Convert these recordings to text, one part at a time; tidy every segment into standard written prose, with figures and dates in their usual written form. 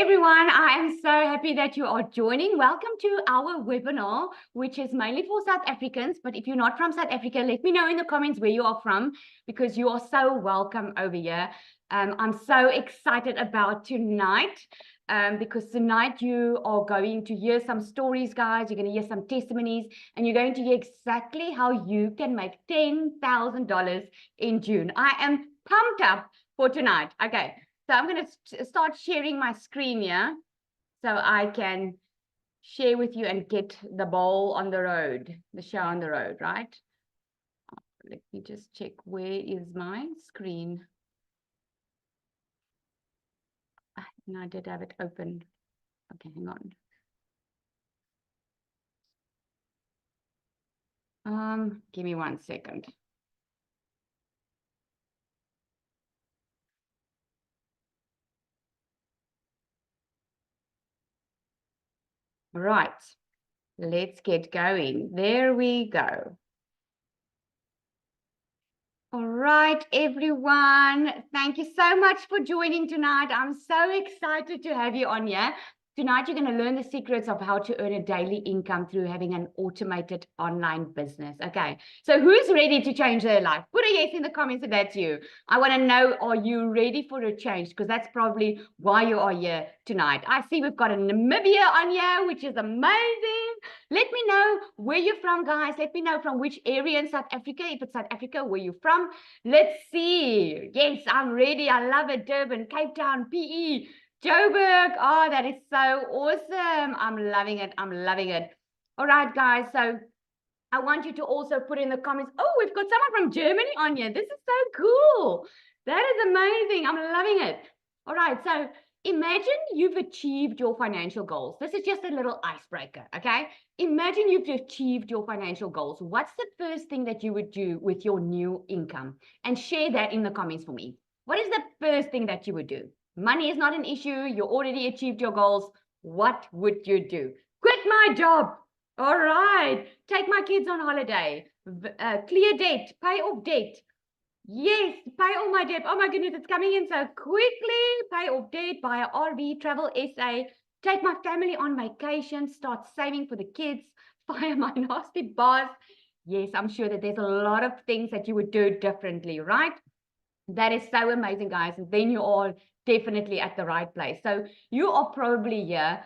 everyone, I am so happy that you are joining. Welcome to our webinar, which is mainly for South Africans. But if you're not from South Africa, let me know in the comments where you are from, because you are so welcome over here. I'm so excited about tonight, because tonight you are going to hear some stories, guys. You're going to hear some testimonies, and you're going to hear exactly how you can make $10,000 in June. I am pumped up for tonight. Okay. So I'm going to start sharing my screen here so I can share with you and get the ball on the road, the show on the road, right? Let me just check, where is my screen? And I did have it open. Okay, hang on. Give me 1 second. Right, let's get going. There we go. All right, everyone. Thank you so much for joining tonight. I'm so excited to have you on here. Tonight, you're going to learn the secrets of how to earn a daily income through having an automated online business. Okay, so who's ready to change their life? Put a yes in the comments if that's you. I want to know, are you ready for a change? Because that's probably why you are here tonight. I see we've got a Namibia on here, which is amazing. Let me know where you're from, guys. Let me know from which area in South Africa. If it's South Africa, where you're from. Let's see. Yes, I'm ready. I love it. Durban, Cape Town, PE. Joburg, oh, that is so awesome. I'm loving it. I'm loving it. All right, guys. So I want you to also put in the comments. Oh, we've got someone from Germany on here. This is so cool. That is amazing. I'm loving it. All right. So imagine you've achieved your financial goals. This is just a little icebreaker. Okay. Imagine you've achieved your financial goals. What's the first thing that you would do with your new income? And share that in the comments for me. What is the first thing that you would do? Money is not an issue. You already achieved your goals. What would you do? Quit my job. All right. Take my kids on holiday. Clear debt. Pay off debt. Yes. Pay all my debt. Oh my goodness, it's coming in so quickly. Pay off debt. Buy an RV. Travel SA. Take my family on vacation. Start saving for the kids. Fire my nasty boss. Yes, I'm sure that there's a lot of things that you would do differently, right? That is so amazing, guys. And then you are definitely at the right place. So you are probably here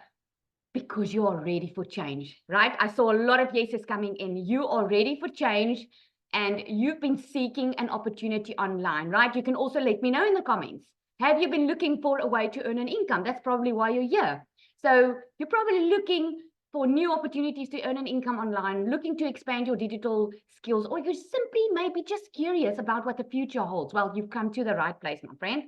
because you are ready for change, right? I saw a lot of yeses coming in. You are ready for change and you've been seeking an opportunity online, right? You can also let me know in the comments. Have you been looking for a way to earn an income? That's probably why you're here. So you're probably looking for new opportunities to earn an income online, looking to expand your digital skills, or you're simply maybe just curious about what the future holds. Well, you've come to the right place, my friend.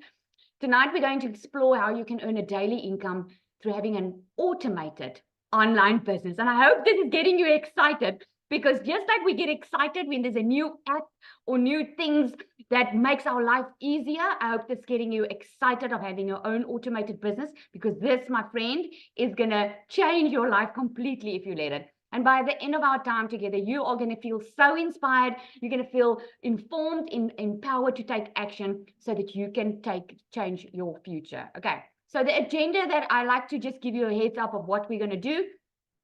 Tonight, we're going to explore how you can earn a daily income through having an automated online business. And I hope this is getting you excited, because just like we get excited when there's a new app or new things that makes our life easier, I hope this is getting you excited of having your own automated business, because this, my friend, is going to change your life completely if you let it. And by the end of our time together, you are going to feel so inspired. You're going to feel informed, empowered to take action so that you can change your future. Okay. So the agenda that I like to just give you a heads up of what we're going to do.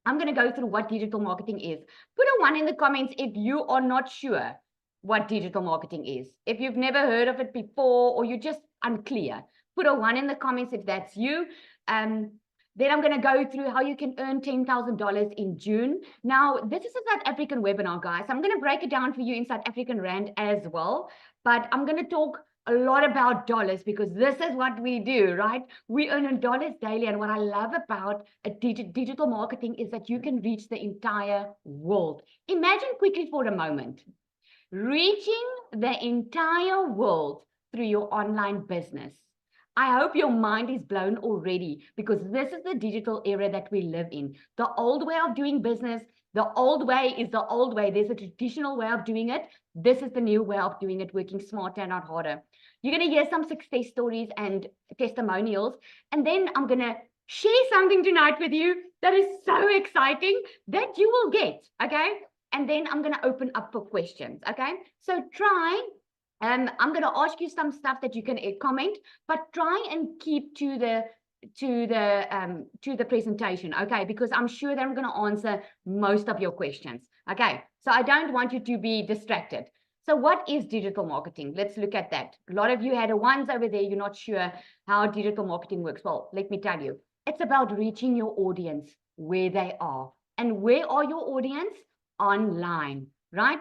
I'm going to go through what digital marketing is. Put a 1 in the comments if you are not sure what digital marketing is. If you've never heard of it before, or you're just unclear, put a 1 in the comments if that's you. Then I'm going to go through how you can earn $10,000 in June. Now, this is a South African webinar, guys. I'm going to break it down for you in South African Rand as well. But I'm going to talk a lot about dollars, because this is what we do, right? We earn in dollars daily. And what I love about digital marketing is that you can reach the entire world. Imagine quickly for a moment, reaching the entire world through your online business. I hope your mind is blown already, because this is the digital era that we live in. The old way of doing business, the old way is the old way. There's a traditional way of doing it. This is the new way of doing it, working smarter and not harder. You're going to hear some success stories and testimonials, and then I'm going to share something tonight with you that is so exciting that you will get, okay? And then I'm going to open up for questions, okay? So I'm going to ask you some stuff that you can comment, but try and keep to the to the presentation, okay? Because I'm sure that I'm going to answer most of your questions, okay? So I don't want you to be distracted. So what is digital marketing? Let's look at that. A lot of you had a ones over there. You're not sure how digital marketing works. Well, let me tell you, it's about reaching your audience where they are. And where are your audience? Online, right?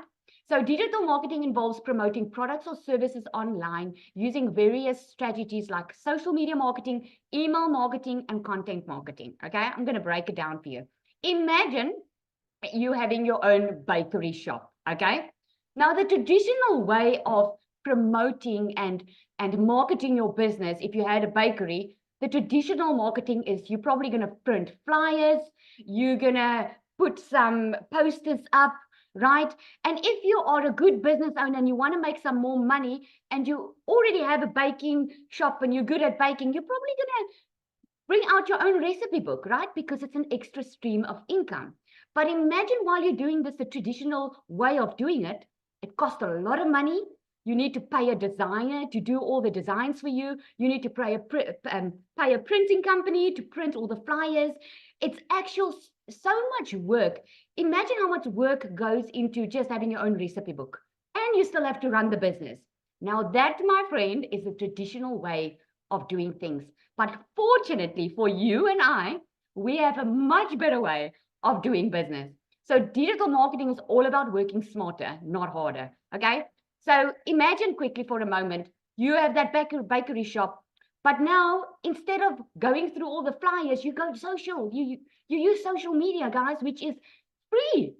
So digital marketing involves promoting products or services online using various strategies like social media marketing, email marketing, and content marketing. Okay, I'm going to break it down for you. Imagine you having your own bakery shop. Okay, now the traditional way of promoting and marketing your business, if you had a bakery, the traditional marketing is you're probably going to print flyers, you're going to put some posters up, right? And if you are a good business owner and you want to make some more money and you already have a baking shop and you're good at baking, you're probably going to bring out your own recipe book, right? Because it's an extra stream of income. But imagine while you're doing this, the traditional way of doing it, it costs a lot of money. You need to pay a designer to do all the designs for you. You need to pay a printing company to print all the flyers. It's actual so much work. Imagine how much work goes into just having your own recipe book. And you still have to run the business. Now that, my friend, is the traditional way of doing things. But fortunately for you and I, we have a much better way of doing business. So digital marketing is all about working smarter, not harder. Okay. So imagine quickly for a moment, you have that bakery shop, but now instead of going through all the flyers, you go social. You use social media, guys, which is free.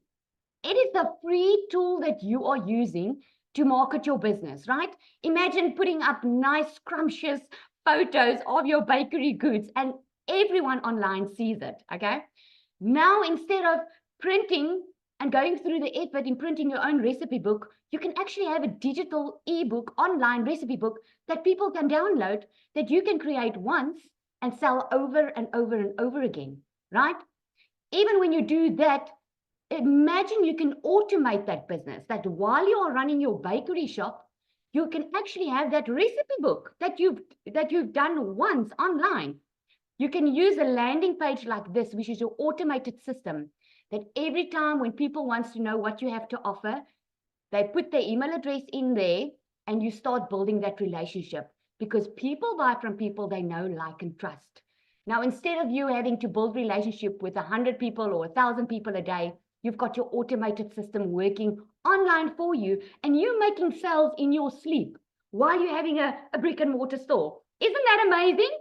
It is the free tool that you are using to market your business, right? Imagine putting up nice, scrumptious photos of your bakery goods and everyone online sees it, okay? Now, instead of printing and going through the effort in printing your own recipe book, you can actually have a digital ebook, online recipe book that people can download that you can create once and sell over and over and over again, right? Even when you do that, imagine you can automate that business, that while you are running your bakery shop, you can actually have that recipe book that you've done once online. You can use a landing page like this, which is your automated system, that every time when people wants to know what you have to offer, they put their email address in there and you start building that relationship, because people buy from people they know, like, and trust. Now, instead of you having to build relationship with 100 people or 1,000 people a day, you've got your automated system working online for you, and you making sales in your sleep while you're having a brick and mortar store. Isn't that amazing?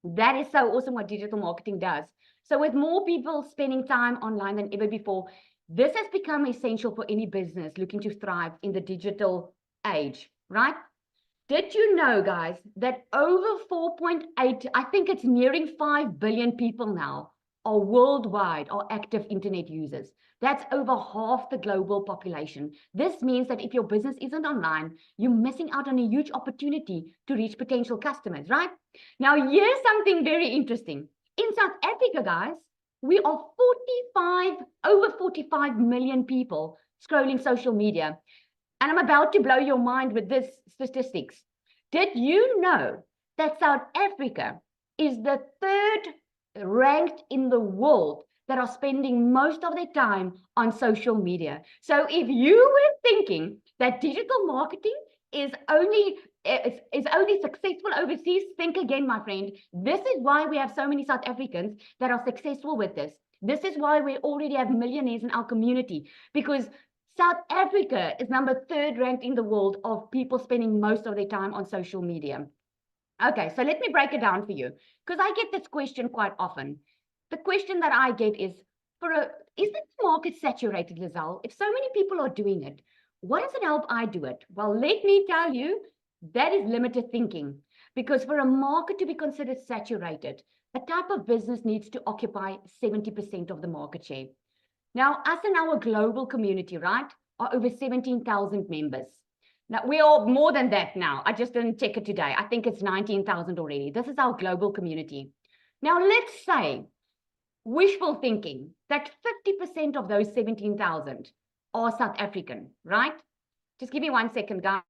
That is so awesome what digital marketing does. So with more people spending time online than ever before, this has become essential for any business looking to thrive in the digital age, right? Did you know, guys, that over 4.8, I think it's nearing 5 billion people now are worldwide are active internet users. That's over half the global population. This means that if your business isn't online, you're missing out on a huge opportunity to reach potential customers, right? Now, here's something very interesting. In South Africa, guys, we are over 45 million people scrolling social media. And I'm about to blow your mind with this statistics. Did you know that South Africa is the third ranked in the world that are spending most of their time on social media? So if you were thinking that digital marketing is only successful overseas, think again, my friend. This is why we have so many South Africans that are successful with this. This is why we already have millionaires in our community, because South Africa is number 3rd ranked in the world of people spending most of their time on social media. Okay, so let me break it down for you, because I get this question quite often. The question that I get is, is the market saturated, Lizelle? If so many people are doing it, what does it help I do it? Well, let me tell you, that is limited thinking, because for a market to be considered saturated, a type of business needs to occupy 70% of the market share. Now, us in our global community, right, are over 17,000 members. Now, we are more than that now. I just didn't check it today. I think it's 19,000 already. This is our global community. Now, let's say, wishful thinking, that 50% of those 17,000 are South African, right? Just give me 1 second, guys.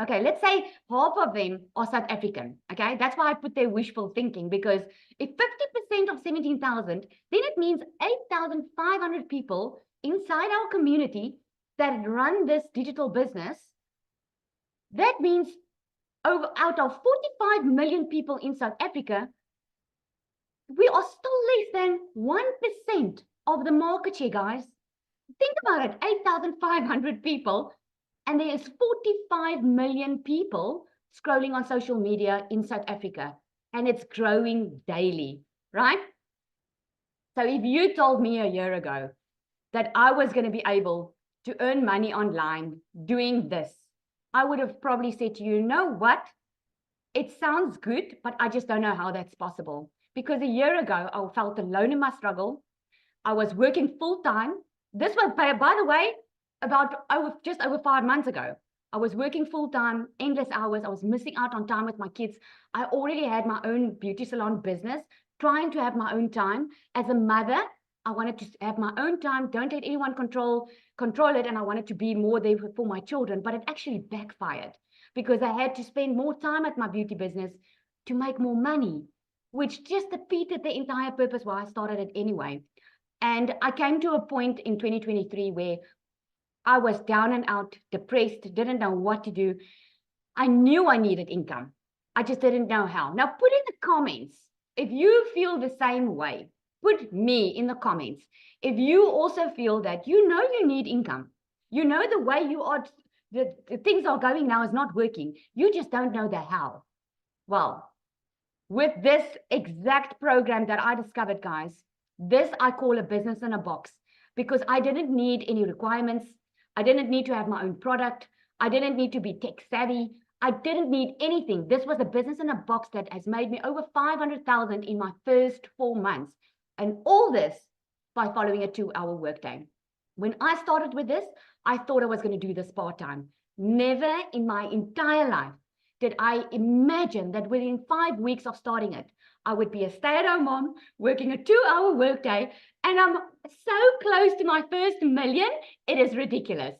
Okay, let's say half of them are South African. Okay, that's why I put their wishful thinking, because if 50% of 17,000, then it means 8,500 people inside our community that run this digital business. That means out of 45 million people in South Africa, we are still less than 1% of the market share, guys. Think about it, 8,500 people, and there is 45 million people scrolling on social media in South Africa, and it's growing daily, right? So if you told me a year ago that I was going to be able to earn money online doing this, I would have probably said to you, you know what? It sounds good, but I just don't know how that's possible. Because a year ago, I felt alone in my struggle. I was working full time. This was, by the way, just over 5 months ago. I was working full time, endless hours. I was missing out on time with my kids. I already had my own beauty salon business, trying to have my own time. As a mother, I wanted to have my own time, don't let anyone control it, and I wanted to be more there for my children, but it actually backfired because I had to spend more time at my beauty business to make more money, which just defeated the entire purpose why I started it anyway. And I came to a point in 2023 where I was down and out, depressed, didn't know what to do. I knew I needed income. I just didn't know how. Now, put in the comments if you feel the same way. Put me in the comments if you also feel that you know you need income. You know the way you are, the things are going now is not working. You just don't know the how. Well, with this exact program that I discovered, guys, this I call a business in a box, because I didn't need any requirements. I didn't need to have my own product. I didn't need to be tech savvy. I didn't need anything. This was a business in a box that has made me over 500,000 in my first 4 months. And all this by following a 2-hour workday. When I started with this, I thought I was going to do this part-time. Never in my entire life did I imagine that within 5 weeks of starting it, I would be a stay-at-home mom working a 2-hour workday, and I'm so close to my first million. It is ridiculous.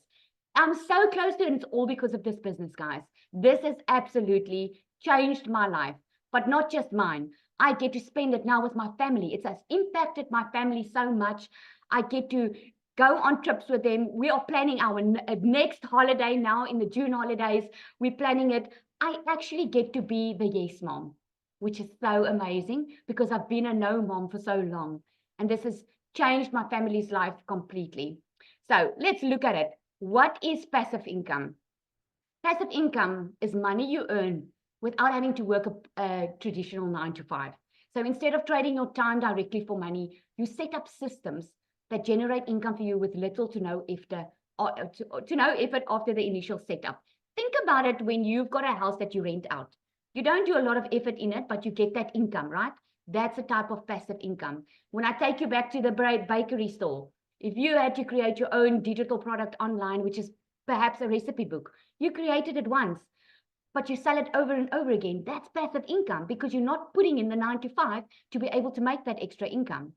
I'm so close to it, and it's all because of this business, guys. This has absolutely changed my life, but not just mine. I get to spend it now with my family. It has impacted my family so much. I get to go on trips with them. We are planning our next holiday now in the June holidays. We're planning it. I actually get to be the yes mom, which is so amazing because I've been a no mom for so long. And this has changed my family's life completely. So let's look at it. What is passive income? Passive income is money you earn without having to work a traditional 9 to 5. So instead of trading your time directly for money, you set up systems that generate income for you with little to no effort, after the initial setup. Think about it when you've got a house that you rent out. You don't do a lot of effort in it, but you get that income, right? That's a type of passive income. When I take you back to the bakery store, if you had to create your own digital product online, which is perhaps a recipe book, you created it once, but you sell it over and over again. That's passive income because you're not putting in the 9 to 5 to be able to make that extra income.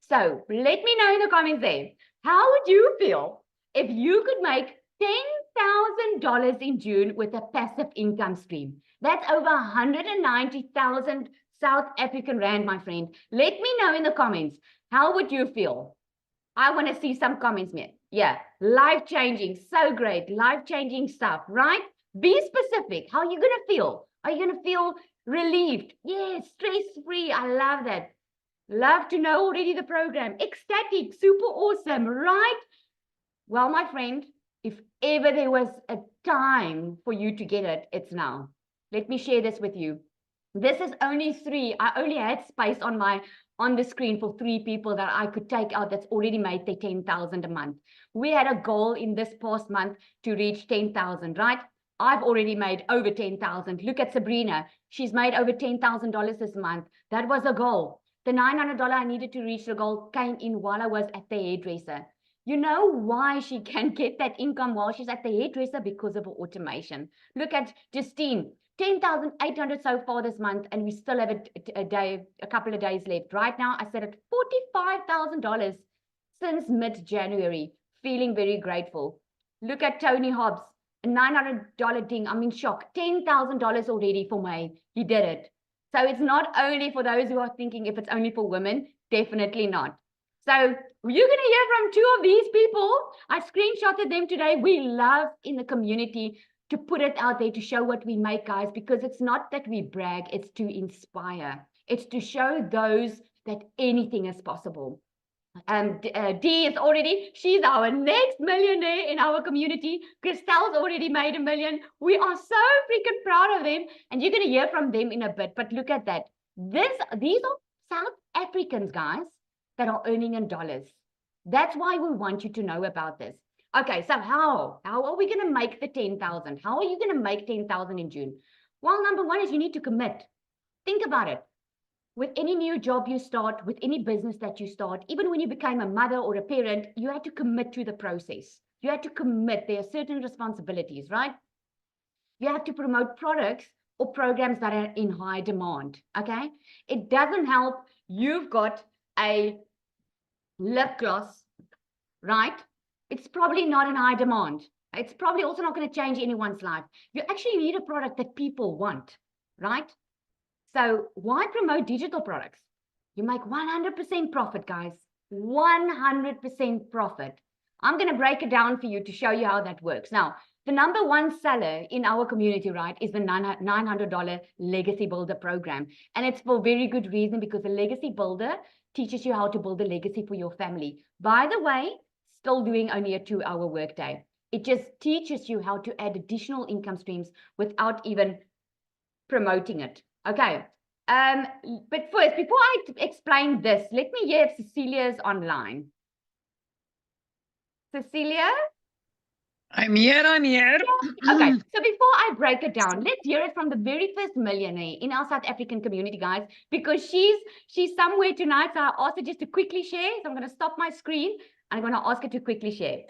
So let me know in the comments there, how would you feel if you could make $10,000 in June with a passive income stream? That's over 190,000 South African Rand, my friend. Let me know in the comments, how would you feel? I want to see some comments, man. Yeah, life-changing, so great, life-changing stuff, right? Be specific. How are you going to feel? Are you going to feel relieved? Yes, stress-free. I love that. Love to know already the program. Ecstatic, super awesome, right? Well, my friend, if ever there was a time for you to get it, it's now. Let me share this with you. This is only 3. I only had space on the screen for 3 people that I could take out that's already made their 10,000 a month. We had a goal in this past month to reach 10,000, right? I've already made over 10,000. Look at Sabrina. She's made over $10,000 this month. That was a goal. The $900 I needed to reach the goal came in while I was at the hairdresser. You know why she can get that income while she's at the hairdresser? Because of automation. Look at Justine. 10,800 so far this month, and we still have a couple of days left. Right now, I said at $45,000 since mid-January. Feeling very grateful. Look at Tony Hobbs. a $900 ding. I'm in shock. $10,000 already for May. He did it. So it's not only for those who are thinking if it's only for women, definitely not. So you're going to hear from two of these people. I screenshotted them today. We love in the community to put it out there to show what we make, guys, because it's not that we brag, it's to inspire. It's to show those that anything is possible. D is already, she's our next millionaire in our community. Christelle's already made $1 million. We are so freaking proud of them, and you're going to hear from them in a bit. But look at that. These are South Africans, guys, that are earning in dollars. That's why we want you to know about this. Okay, so how are we going to make the 10,000? How are you going to make 10,000 in June? Well, number one is you need to commit. Think about it. With any new job you start, with any business that you start, even when you became a mother or a parent, you had to commit to the process. You had to commit. There are certain responsibilities, right? You have to promote products or programs that are in high demand, okay? It doesn't help you've got a lip gloss, right? It's probably not in high demand. It's probably also not going to change anyone's life. You actually need a product that people want, right? So why promote digital products? You make 100% profit, guys. 100% profit. I'm going to break it down for you to show you how that works. Now, the number one seller in our community, right, is the $900 Legacy Builder program. And it's for very good reason, because the Legacy Builder teaches you how to build a legacy for your family. By the way, still doing only a 2-hour workday. It just teaches you how to add additional income streams without even promoting it. Okay. But first, before I explain this, let me hear if Cecilia is online. Cecilia? I'm here. Okay, so before I break it down, let's hear it from the very first millionaire in our South African community, guys, because she's somewhere tonight. So I asked her just to quickly share. So I'm going to stop my screen and I'm going to ask her to quickly share.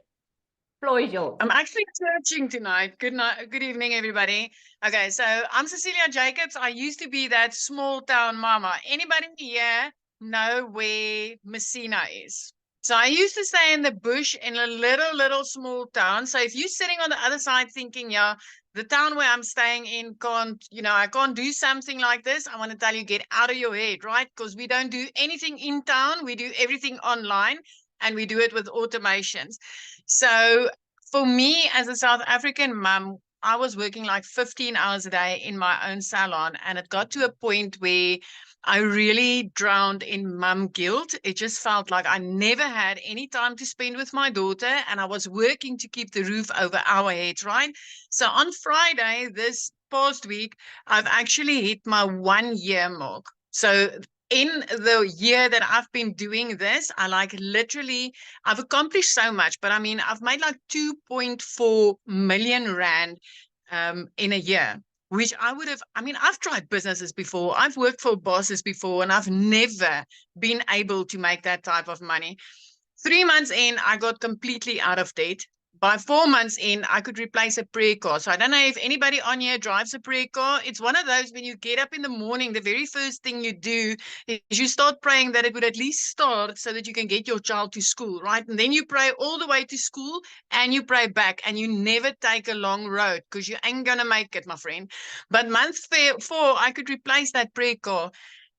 Floor is yours. I'm actually searching tonight. Good night. Good evening, everybody. Okay, so I'm Cecilia Jacobs. I used to be that small town mama. Anybody here know where Messina is? So I used to stay in the bush in a little small town. So if you're sitting on the other side thinking, yeah, the town where I'm staying in can't, I can't do something like this, I want to tell you, get out of your head, right? Because we don't do anything in town. We do everything online, and we do it with automations. So for me, as a South African mum, I was working like 15 hours a day in my own salon, and it got to a point where I really drowned in mum guilt. It just felt like I never had any time to spend with my daughter, and I was working to keep the roof over our heads, right? So on Friday, this past week, I've actually hit my 1 year mark. So in the year that I've been doing this, I've accomplished so much, but I mean, I've made like 2.4 million rand in a year, which I've tried businesses before. I've worked for bosses before, and I've never been able to make that type of money. 3 months in, I got completely out of debt. By 4 months in, I could replace a prayer car. So I don't know if anybody on here drives a prayer car. It's one of those, when you get up in the morning, the very first thing you do is you start praying that it would at least start so that you can get your child to school, right? And then you pray all the way to school, and you pray back, and you never take a long road, because you ain't going to make it, my friend. But month 4, I could replace that prayer car.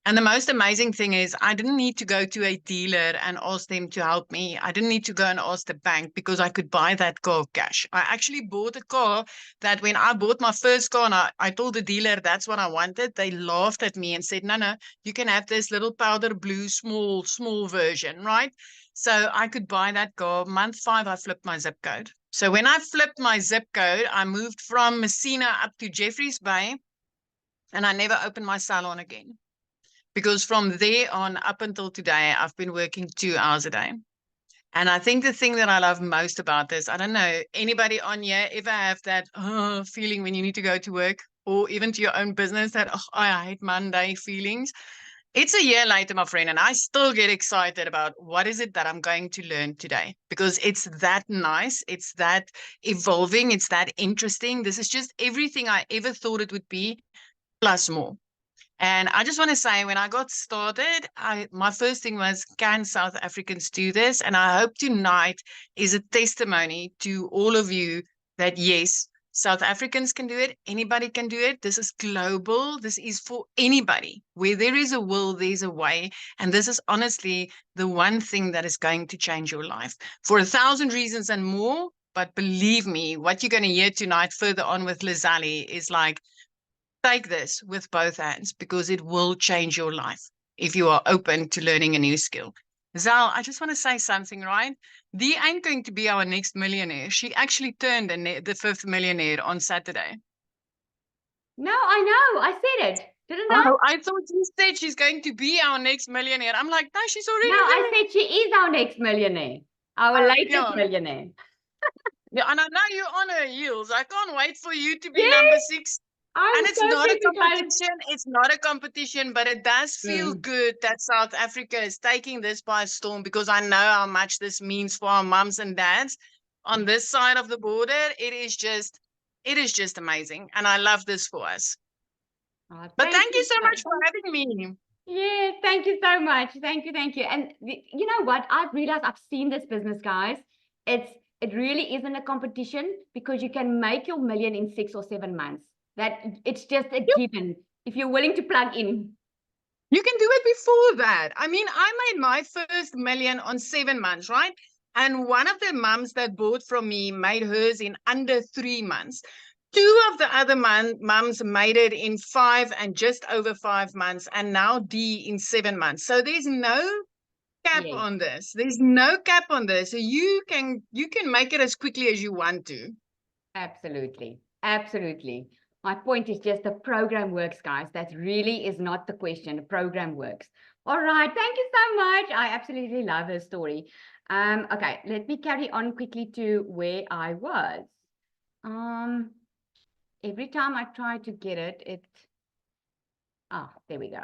And the most amazing thing is, I didn't need to go to a dealer and ask them to help me. I didn't need to go and ask the bank, because I could buy that car cash. I actually bought a car that, when I bought my first car and I told the dealer that's what I wanted, they laughed at me and said, no, you can have this little powder blue, small version, right? So I could buy that car. Month 5, I flipped my zip code. So when I flipped my zip code, I moved from Messina up to Jeffreys Bay, and I never opened my salon again. Because from there on up until today, I've been working 2 hours a day. And I think the thing that I love most about this, I don't know, anybody on here ever have that feeling when you need to go to work, or even to your own business, that, I hate Monday feelings? It's a year later, my friend, and I still get excited about what is it that I'm going to learn today, because it's that nice. It's that evolving. It's that interesting. This is just everything I ever thought it would be, plus more. And I just want to say, when I got started, my first thing was, can South Africans do this? And I hope tonight is a testimony to all of you that, yes, South Africans can do it. Anybody can do it. This is global. This is for anybody. Where there is a will, there's a way. And this is honestly the one thing that is going to change your life for 1,000 reasons and more. But believe me, what you're going to hear tonight further on with Lizali is like, take this with both hands because it will change your life if you are open to learning a new skill. Zal, I just want to say something, right? Dee ain't going to be our next millionaire. She actually turned the fifth millionaire on Saturday. No, I know. I said it, didn't I? Oh, I thought you said she's going to be our next millionaire. I'm like, no, she's already No, I there. said she is our next millionaire, our latest Yeah. millionaire. Yeah, and I know you're on her heels. I can't wait for you to be Yes, number 6. I'm And it's so not a excited. competition. It's not a competition, but it does feel Mm. good that South Africa is taking this by storm because I know how much this means for our mums and dads on this side of the border. It is just amazing. And I love this for us. Oh, But thank you so much for having me. Yeah, thank you so much. Thank you, thank you. And you know what? I've realized I've seen this business, guys. It really isn't a competition because you can make your million in 6 or 7 months. That it's just a given if you're willing to plug in. You can do it before that. I mean, I made my first million on 7 months, right? And one of the mums that bought from me made hers in under 3 months. 2 of the other mums made it in 5 and just over 5 months, and now Dee in 7 months. So there's no cap Yes, on this. There's no cap on this. So you can make it as quickly as you want to. absolutely. Absolutely. My point is just the program works, guys. That really is not the question. The program works. All right. Thank you so much. I absolutely love her story. Okay, let me carry on quickly to where I was. Every time I try to get it, there we go.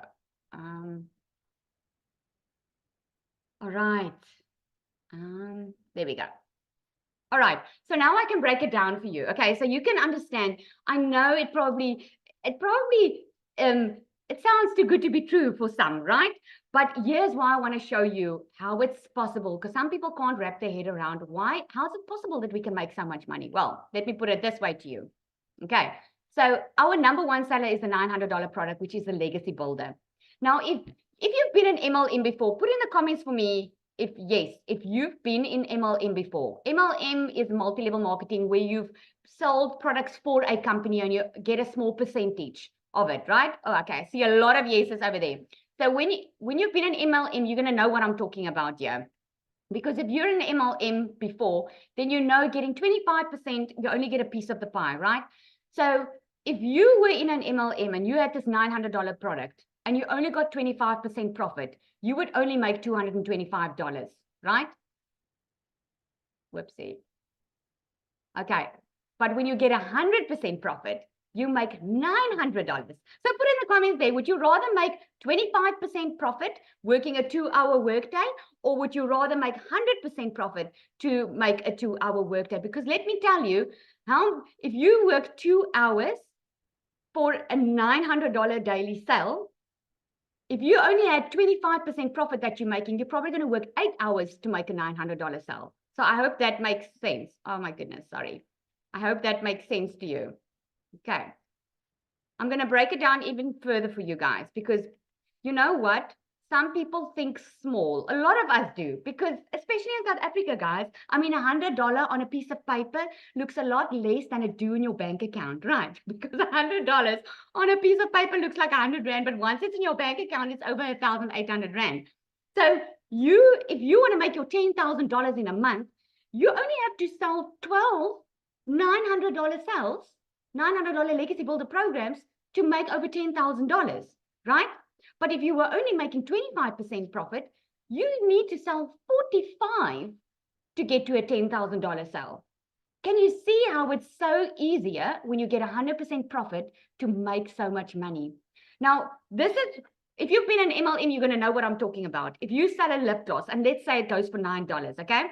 All right. There we go. All right. So now I can break it down for you. Okay. So you can understand. I know it probably, it sounds too good to be true for some, right? But here's why I want to show you how it's possible, because some people can't wrap their head around how's it possible that we can make so much money? Well, let me put it this way to you. Okay. So our number one seller is the $900 product, which is the Legacy Builder. Now, if you've been in MLM before, put in the comments for me if you've been in MLM before. MLM is multi-level marketing where you've sold products for a company and you get a small percentage of it, right? Oh, okay. I see a lot of yeses over there. So when you've been in MLM, you're going to know what I'm talking about here. Because if you're in MLM before, then you know getting 25%, you only get a piece of the pie, right? So if you were in an MLM and you had this $900 product and you only got 25% profit, you would only make $225, right? Whoopsie. Okay. But when you get 100% profit, you make $900. So put in the comments there, would you rather make 25% profit working a 2-hour workday, or would you rather make 100% profit to make a 2-hour workday? Because let me tell you, if you work 2 hours for a $900 daily sale, if you only had 25% profit that you're making, you're probably going to work 8 hours to make a $900 sale. So I hope that makes sense. Oh my goodness, sorry. I hope that makes sense to you. Okay. I'm going to break it down even further for you guys, because you know what? Some people think small. A lot of us do, because especially in South Africa, guys, I mean, $100 on a piece of paper looks a lot less than it do in your bank account, right? Because $100 on a piece of paper looks like 100 Rand, but once it's in your bank account, it's over 1,800 Rand. So if you want to make your $10,000 in a month, you only have to sell 12 $900 sales, $900 legacy builder programs to make over $10,000, right? But if you were only making 25% profit, you need to sell 45 to get to a $10,000 sale. Can you see how it's so easier when you get 100% profit to make so much money? Now, if you've been in MLM, you're going to know what I'm talking about. If you sell a lip gloss, and let's say it goes for $9, okay?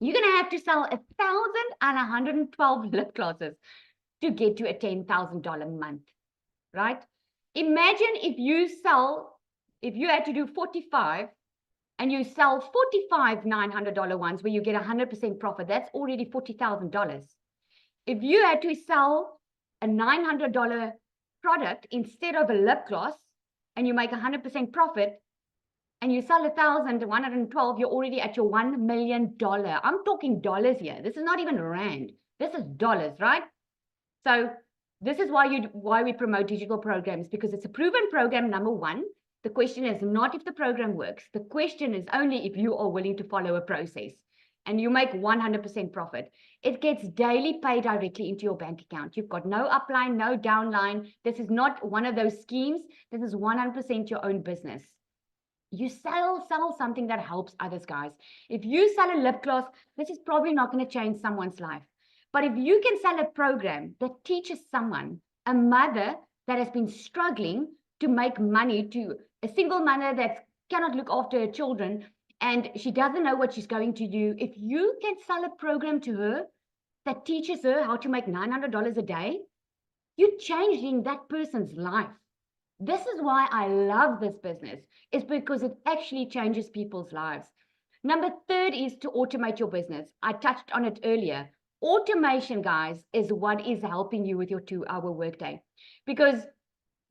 You're going to have to sell 1,112 lip glosses to get to a $10,000 month, right? Imagine if you had to do 45 and you sell 45 $900 ones where you get 100% profit, that's already $40,000. If you had to sell a $900 product instead of a lip gloss and you make 100% profit and you sell 1,112, you're already at your $1 million. I'm talking dollars here. This is not even rand. This is dollars, right? So this is why we promote digital programs, because it's a proven program, number one. The question is not if the program works. The question is only if you are willing to follow a process and you make 100% profit. It gets daily pay directly into your bank account. You've got no upline, no downline. This is not one of those schemes. This is 100% your own business. You sell something that helps others, guys. If you sell a lip gloss, this is probably not going to change someone's life. But if you can sell a program that teaches someone, a mother that has been struggling to make money, to a single mother that cannot look after her children, and she doesn't know what she's going to do, if you can sell a program to her that teaches her how to make $900 a day, you're changing that person's life. This is why I love this business, is because it actually changes people's lives. Number third is to automate your business. I touched on it earlier. Automation, guys, is what is helping you with your 2-hour workday, because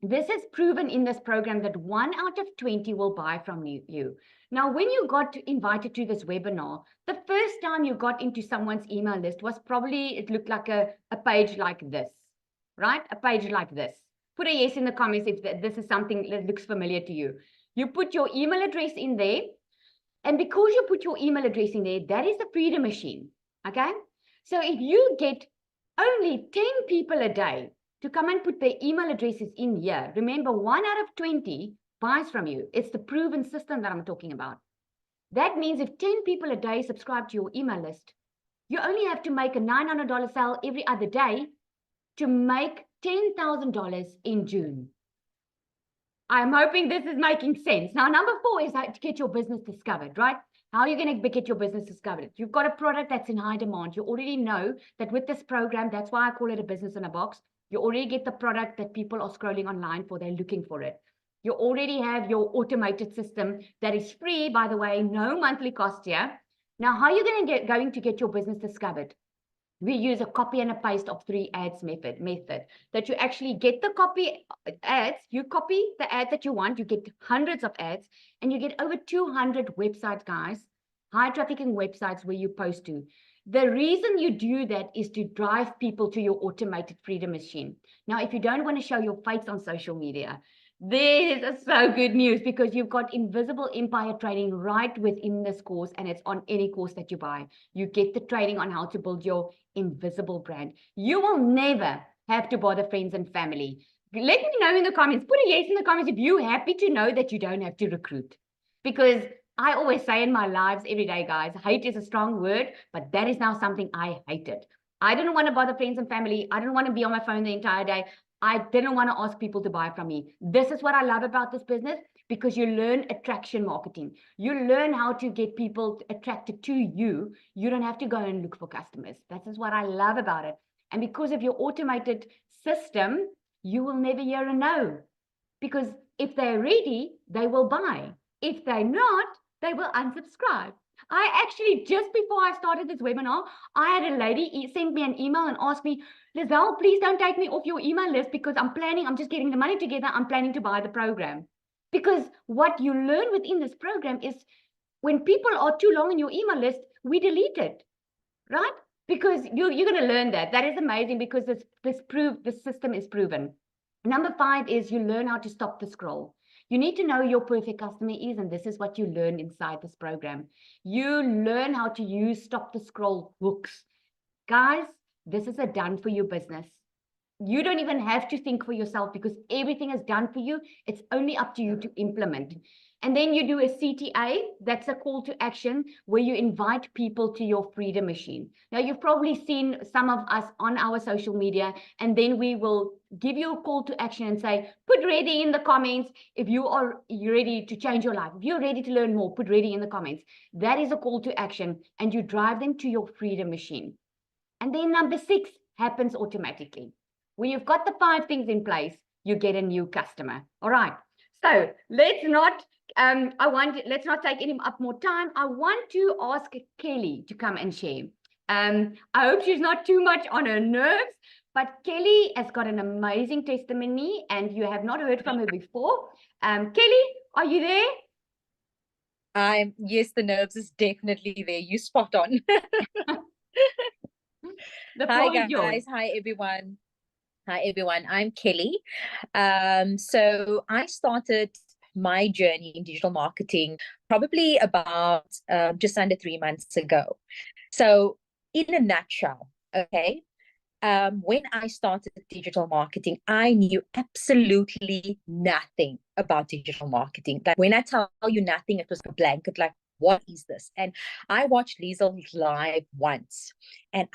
this is proven in this program that 1 out of 20 will buy from you. Now, when you got invited to this webinar, the first time you got into someone's email list was probably, it looked like a page like this, right? A page like this. Put a yes in the comments if this is something that looks familiar to you. You put your email address in there, and because you put your email address in there, that is the Freedom Machine, okay? So if you get only 10 people a day to come and put their email addresses in here, remember 1 out of 20 buys from you. It's the proven system that I'm talking about. That means if 10 people a day subscribe to your email list, you only have to make a $900 sale every other day to make $10,000 in June. I'm hoping this is making sense. Now, number 4 is how to get your business discovered, right? How are you going to get your business discovered? You've got a product that's in high demand. You already know that with this program, that's why I call it a business in a box. You already get the product that people are scrolling online for. They're looking for it. You already have your automated system that is free, by the way, no monthly cost here. Now, how are you going to get your business discovered? We use a copy and a paste of 3 ads method that you actually get the copy ads, you copy the ad that you want, you get hundreds of ads, and you get over 200 websites, guys, high trafficking websites where you post to. The reason you do that is to drive people to your automated Freedom Machine. Now, if you don't want to show your face on social media, this is so good news, because you've got Invisible Empire training right within this course, and it's on any course that you buy. You get the training on how to build your invisible brand. You will never have to bother friends and family. Let me know in the comments. Put a yes in the comments if you're happy to know that you don't have to recruit. Because I always say in my lives every day, guys, hate is a strong word, but that is now something I hated. I didn't want to bother friends and family. I didn't want to be on my phone the entire day. I didn't want to ask people to buy from me. This is what I love about this business, because you learn attraction marketing. You learn how to get people attracted to you. You don't have to go and look for customers. That is what I love about it. And because of your automated system, you will never hear a no. Because if they're ready, they will buy. If they're not, they will unsubscribe. I actually, just before I started this webinar, I had a lady send me an email and ask me, Lizelle, please don't take me off your email list, because I'm just getting the money together. I'm planning to buy the program. Because what you learn within this program is when people are too long in your email list, we delete it, right? Because you're going to learn that. That is amazing, because this system is proven. Number 5 is you learn how to stop the scroll. You need to know your perfect customer is, and this is what you learn inside this program. You learn how to use stop the scroll hooks. Guys, this is a done for you business. You don't even have to think for yourself, because everything is done for you. It's only up to you to implement. And then you do a CTA, that's a call to action, where you invite people to your Freedom Machine. Now, you've probably seen some of us on our social media, and then we will give you a call to action and say, put ready in the comments if you're ready to change your life. If you're ready to learn more, put ready in the comments. That is a call to action, and you drive them to your Freedom Machine. And then number 6 happens automatically. When you've got the 5 things in place, you get a new customer. All right. So let's not take any up more time. I want to ask Kelly to come and share. I hope she's not too much on her nerves, but Kelly has got an amazing testimony and you have not heard from her before. Kelly, are you there? Yes, the nerves is definitely there. You spot on. The Hi floor is yours. guys. Hi everyone. Hi everyone. I'm Kelly. So I started my journey in digital marketing probably about just under 3 months ago. So in a nutshell, okay, when I started digital marketing, I knew absolutely nothing about digital marketing. Like when I tell you nothing, it was a blanket, like, what is this? And I watched Liesel live once, and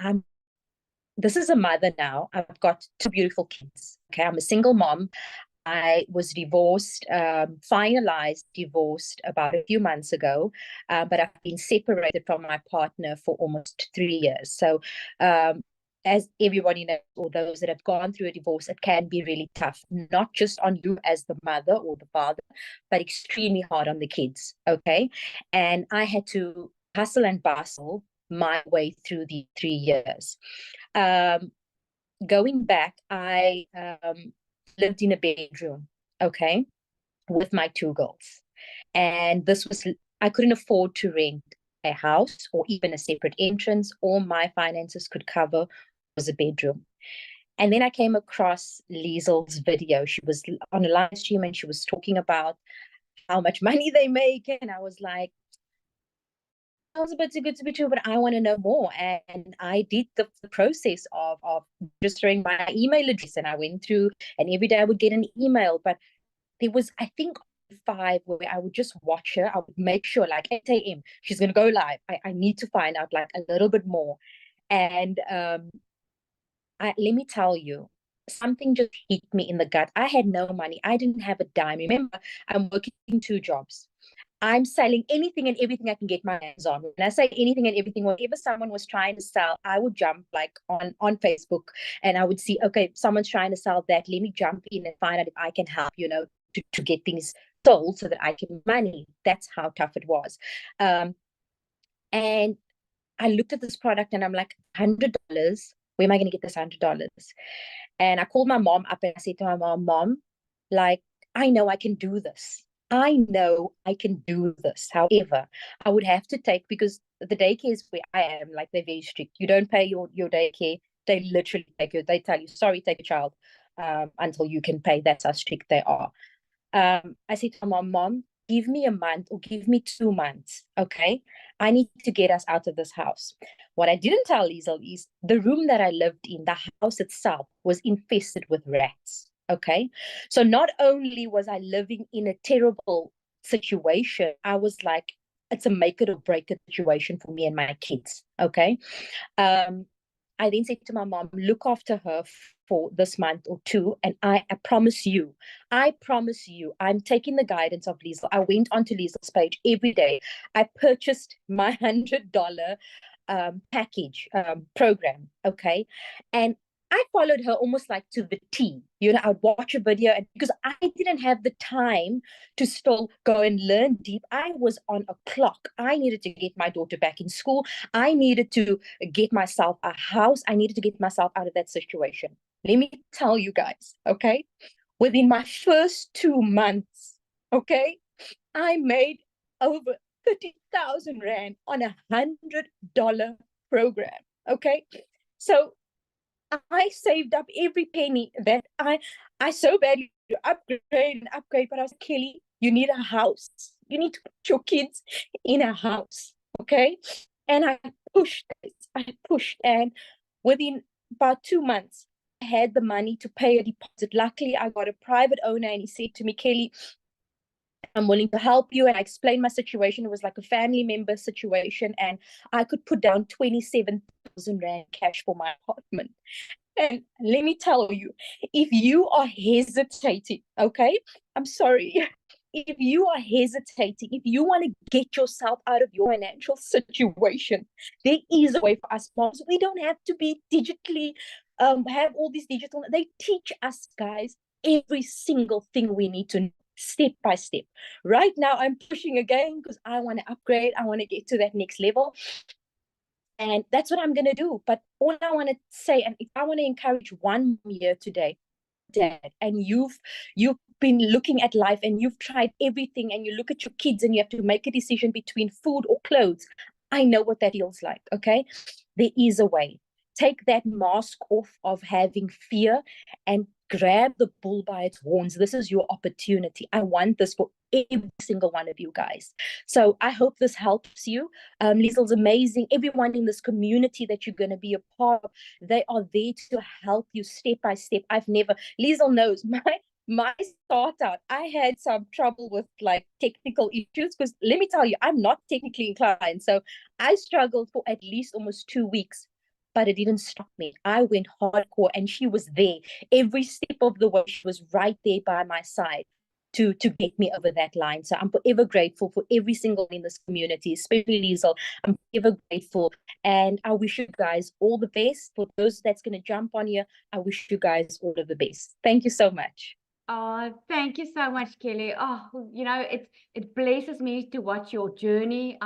this is a mother now. I've got two beautiful kids. Okay, I'm a single mom. I was divorced, finalized divorced about a few months ago, but I've been separated from my partner for almost 3 years. So, as everybody knows, or those that have gone through a divorce, it can be really tough, not just on you as the mother or the father, but extremely hard on the kids. Okay. And I had to hustle and bustle my way through the 3 years. Going back, I lived in a bedroom, okay, with my two girls. And I couldn't afford to rent a house or even a separate entrance. All my finances could cover was a bedroom. And then I came across Liesel's video. She was on a live stream and she was talking about how much money they make. And I was like, sounds a bit too good to be true, but I want to know more. And I did the process of registering my email address, and I went through, and every day I would get an email. But there was, I think, 5 where I would just watch her. I would make sure, like 8 a.m., she's going to go live. I need to find out like a little bit more. And let me tell you, something just hit me in the gut. I had no money. I didn't have a dime. Remember, I'm working 2 jobs. I'm selling anything and everything I can get my hands on. When I say anything and everything, whatever someone was trying to sell, I would jump like on Facebook, and I would see, okay, someone's trying to sell that. Let me jump in and find out if I can help, to get things sold so that I can make money. That's how tough it was. And I looked at this product and I'm like, $100. Where am I going to get this $100? And I called my mom up and I said to my mom, like, I know I can do this. I know I can do this. However, I would have to take, because the daycares where I am, like, they're very strict. You don't pay your daycare. They literally take you. They tell you, sorry, take a child until you can pay. That's how strict they are. I said to my mom, give me a month or give me 2 months. Okay. I need to get us out of this house. What I didn't tell Liesel is the room that I lived in, the house itself, was infested with rats. Okay. So not only was I living in a terrible situation, I was like, it's a make it or break it situation for me and my kids. Okay. I then said to my mom, look after her for this month or 2. And I promise you, I'm taking the guidance of Liesel. I went onto Liesel's page every day. I purchased my $100 package program. Okay. And I followed her almost like to the T. I'd watch a video, and because I didn't have the time to still go and learn deep, I was on a clock. I needed to get my daughter back in school. I needed to get myself a house. I needed to get myself out of that situation. Let me tell you guys, okay? Within my first 2 months, okay, I made over 30,000 Rand on a $100 program, okay? So I saved up every penny that I so badly to upgrade, but I was, Kelly, you need a house. You need to put your kids in a house, okay? And I pushed, and within about 2 months, I had the money to pay a deposit. Luckily, I got a private owner, and he said to me, Kelly, I'm willing to help you. And I explained my situation. It was like a family member situation, and I could put down 27,000 Rand cash for my apartment. And let me tell you, if you are hesitating, okay, I'm sorry. If you are hesitating, if you want to get yourself out of your financial situation, there is a way for us moms. We don't have to be digitally, have all these digital. They teach us, guys, every single thing we need to know, step by step. Right now, I'm pushing again because I want to upgrade. I want to get to that next level. And that's what I'm going to do. But all I want to say, and if I want to encourage one here today, Dad, and you've been looking at life and you've tried everything, and you look at your kids and you have to make a decision between food or clothes. I know what that feels like. Okay, there is a way. Take that mask off of having fear and grab the bull by its horns. This is your opportunity. I want this for every single one of you guys. So I hope this helps you. Liesel's amazing. Everyone in this community that you're going to be a part of, they are there to help you step by step. Liesel knows my start out, I had some trouble with like technical issues, because let me tell you, I'm not technically inclined. So I struggled for at least almost 2 weeks, but it didn't stop me. I went hardcore, and she was there every step of the way. She was right there by my side to get me over that line. So I'm forever grateful for every single in this community, especially Liesel. I'm ever grateful, and I wish you guys all the best. For those that's going to jump on here, I wish you guys all of the best. Thank you so much. Oh, thank you so much, Kelly. Oh, it blesses me to watch your journey.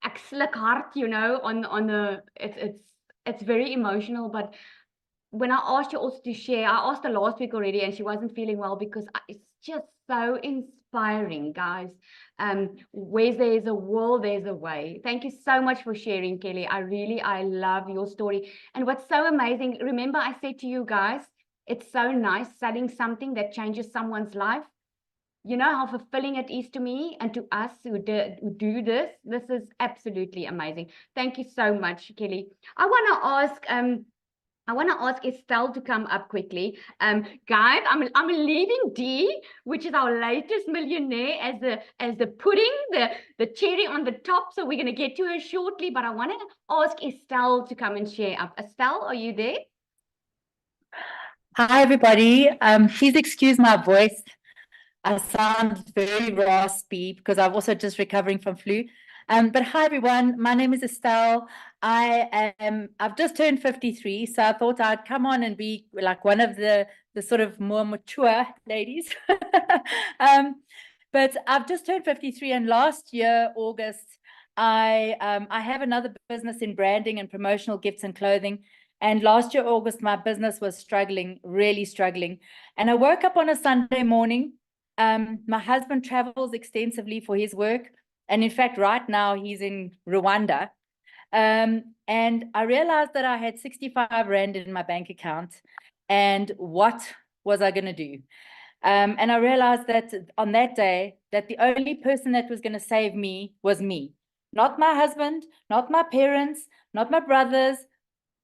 Ek sluk hard, on the it's very emotional. But when I asked you also to share, I asked her last week already, and she wasn't feeling well, because it's just so inspiring, guys. Where there's a will, there's a way. Thank you so much for sharing, Kelly. I love your story. And what's so amazing, remember I said to you guys, it's so nice selling something that changes someone's life. You know how fulfilling it is to me and to us who do this. This is absolutely amazing. Thank you so much, Kelly. I want to ask Estelle to come up quickly. Guys, I'm leaving Dee, which is our latest millionaire, as the pudding, the cherry on the top. So we're going to get to her shortly. But I want to ask Estelle to come and share up. Estelle, are you there? Hi, everybody. Please excuse my voice. I sound very raspy because I'm also just recovering from flu. But hi, everyone. My name is Estelle. I've just turned 53, so I thought I'd come on and be like one of the sort of more mature ladies. But I've just turned 53, and last year, August, I have another business in branding and promotional gifts and clothing. And last year, August, my business was struggling, really struggling. And I woke up on a Sunday morning. My husband travels extensively for his work. And in fact, right now he's in Rwanda. And I realized that I had 65 Rand in my bank account. And what was I going to do? And I realized that on that day, that the only person that was going to save me was me. Not my husband, not my parents, not my brothers,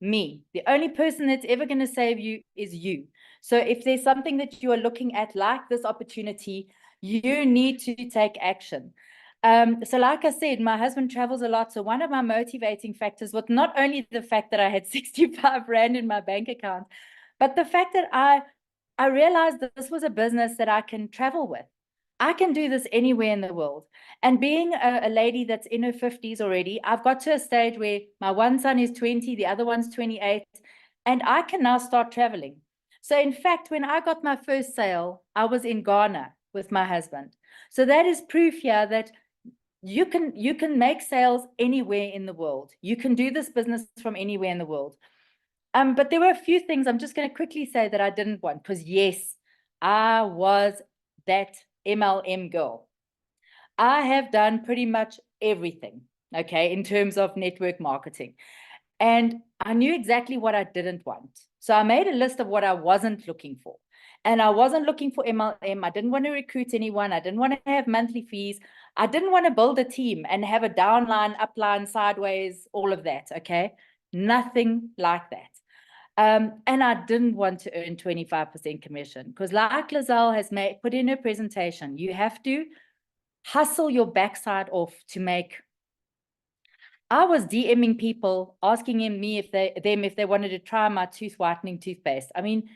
me. The only person that's ever going to save you is you. So if there's something that you are looking at like this opportunity, you need to take action. So like I said, my husband travels a lot. So one of my motivating factors was not only the fact that I had 65 Rand in my bank account, but the fact that I realized that this was a business that I can travel with. I can do this anywhere in the world. And being a lady that's in her 50s already, I've got to a stage where my one son is 20, the other one's 28, and I can now start traveling. So in fact, when I got my first sale, I was in Ghana with my husband. So that is proof here that you can make sales anywhere in the world. You can do this business from anywhere in the world. But there were a few things I'm just going to quickly say that I didn't want, because yes, I was that MLM girl. I have done pretty much everything, okay, in terms of network marketing. And I knew exactly what I didn't want. So I made a list of what I wasn't looking for. And I wasn't looking for MLM. I didn't want to recruit anyone. I didn't want to have monthly fees. I didn't want to build a team and have a downline, upline, sideways, all of that, okay? Nothing like that. And I didn't want to earn 25% commission, because like Lizelle has put in her presentation, you have to hustle your backside off to make. I was DMing people, asking me if they wanted to try my tooth whitening toothpaste. I mean,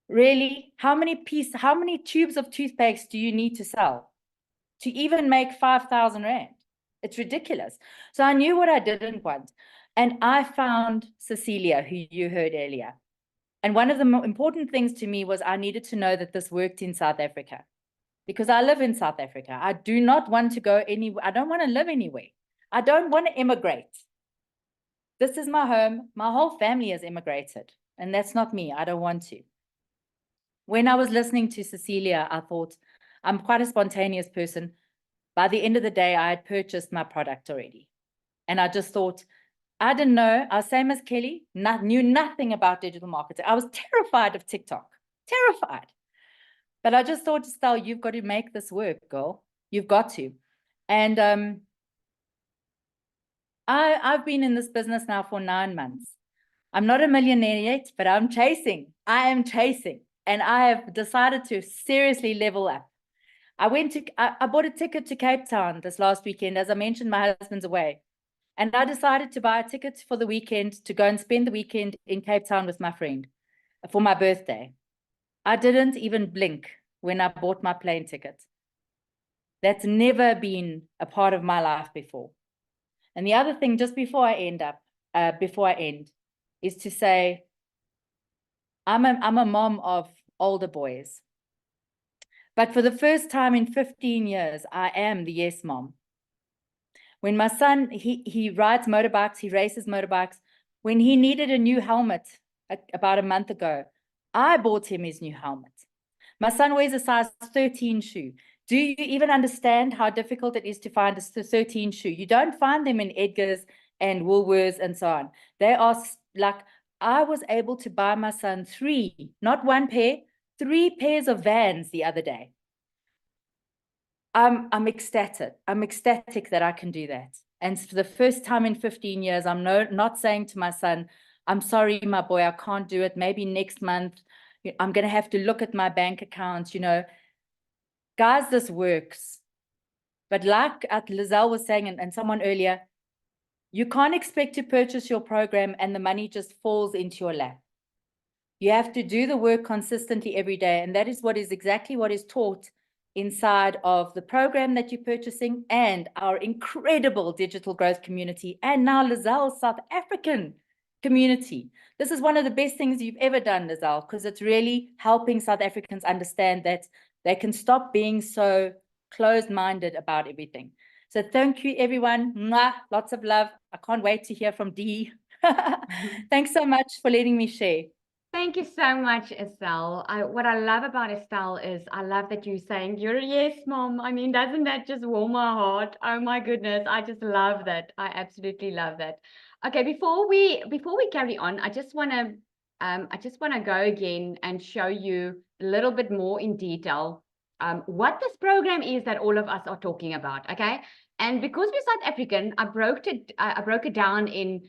really, how many tubes of toothpaste do you need to sell to even make 5,000 Rand? It's ridiculous. So I knew what I didn't want. And I found Cecilia, who you heard earlier. And one of the more important things to me was I needed to know that this worked in South Africa, because I live in South Africa. I do not want to go anywhere. I don't want to live anywhere. I don't want to immigrate. This is my home. My whole family has immigrated, and that's not me. I don't want to. When I was listening to Cecilia, I thought, I'm quite a spontaneous person. By the end of the day, I had purchased my product already. And I just thought, I didn't know. I was same as Kelly, knew nothing about digital marketing. I was terrified of TikTok, terrified. But I just thought, Estelle, you've got to make this work, girl. You've got to. And I've been in this business now for 9 months. I'm not a millionaire yet, but I'm chasing. I am chasing. And I have decided to seriously level up. I bought a ticket to Cape Town this last weekend. As I mentioned, my husband's away. And I decided to buy a ticket for the weekend to go and spend the weekend in Cape Town with my friend for my birthday. I didn't even blink when I bought my plane ticket. That's never been a part of my life before. And the other thing, just before I end, is to say, I'm a mom of older boys. But for the first time in 15 years, I am the yes mom. When my son, he rides motorbikes, he races motorbikes. When he needed a new helmet about a month ago, I bought him his new helmet. My son wears a size 13 shoe. Do you even understand how difficult it is to find a 13 shoe? You don't find them in Edgar's and Woolworths and so on. They are like, I was able to buy my son 3, not 1 pair, 3 pairs of Vans the other day. I'm ecstatic. I'm ecstatic that I can do that. And for the first time in 15 years, I'm not saying to my son, I'm sorry, my boy, I can't do it. Maybe next month, I'm going to have to look at my bank account, Guys, this works. But like Lizelle was saying, and someone earlier, you can't expect to purchase your program and the money just falls into your lap. You have to do the work consistently every day. And that is exactly what is taught inside of the program that you're purchasing and our incredible digital growth community. And now Lizelle's South African community. This is one of the best things you've ever done, Lizelle, because it's really helping South Africans understand that they can stop being so closed-minded about everything. So thank you, everyone. Mwah, lots of love. I can't wait to hear from Dee. Thanks so much for letting me share. Thank you so much, Estelle. What I love about Estelle is I love that you're saying, you're a yes, mom. I mean, doesn't that just warm my heart? Oh my goodness, I just love that. I absolutely love that. Okay, before we carry on, I just want to go again and show you a little bit more in detail what this program is that all of us are talking about. Okay, and because we're South African, I broke it down in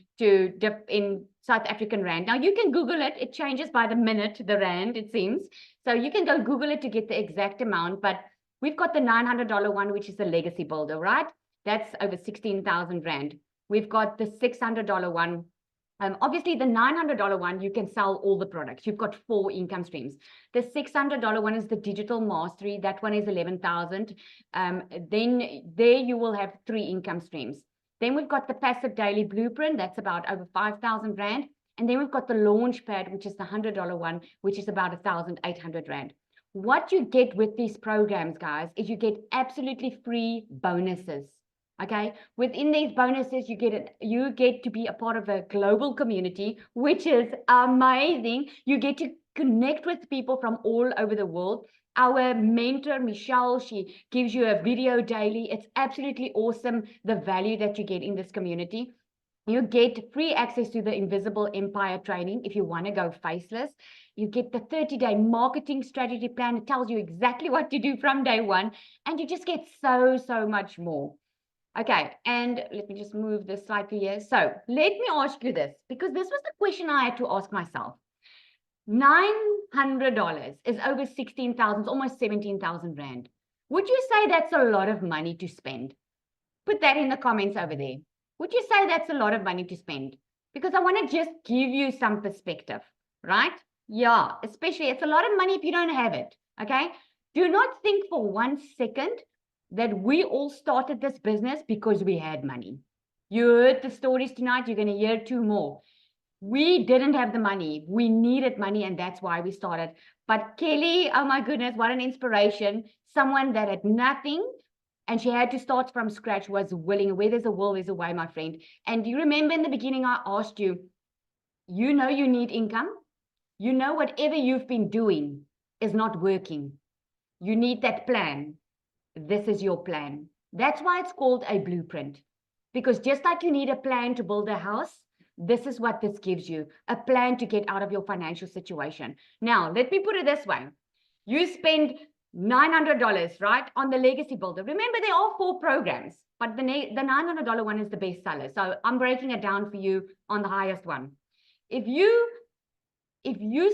South African rand. Now you can Google it. It changes by the minute, the rand, it seems. So you can go Google it to get the exact amount. But we've got the $900 one, which is the legacy builder, right? That's over 16,000 rand. We've got the $600 one. Obviously, the $900 one, you can sell all the products. You've got 4 income streams. The $600 one is the digital mastery. That one is 11,000. Then there you will have 3 income streams. Then we've got the passive daily blueprint. That's about over 5,000 rand. And then we've got the launch pad, which is the $100 one, which is about 1,800 rand. What you get with these programs, guys, is you get absolutely free bonuses. Okay, within these bonuses, you get to be a part of a global community, which is amazing. You get to connect with people from all over the world. Our mentor, Michelle, she gives you a video daily. It's absolutely awesome, the value that you get in this community. You get free access to the Invisible Empire training if you want to go faceless. You get the 30-day marketing strategy plan. It tells you exactly what to do from day one. And you just get so much more. Okay, and let me just move this slightly here. So let me ask you this, because this was the question I had to ask myself. $900 is over 16,000, almost 17,000 rand. Would you say that's a lot of money to spend? Put that in the comments over there. Would you say that's a lot of money to spend? Because I want to just give you some perspective, right? Yeah, especially it's a lot of money if you don't have it, okay? Do not think for 1 second that we all started this business because we had money. You heard the stories tonight. You're going to hear 2 more. We didn't have the money. We needed money, and that's why we started. But Kelly, oh my goodness, what an inspiration. Someone that had nothing and she had to start from scratch, was willing. Where there's a will, there's a way, my friend. And do you remember in the beginning, I asked you, you know you need income. You know whatever you've been doing is not working. You need that plan. This is your plan. That's why it's called a blueprint. Because just like you need a plan to build a house, this is what this gives you, a plan to get out of your financial situation. Now, let me put it this way. You spend $900, right, on the Legacy Builder. Remember, there are 4 programs, but the $900 one is the best seller. So I'm breaking it down for you on the highest one. If you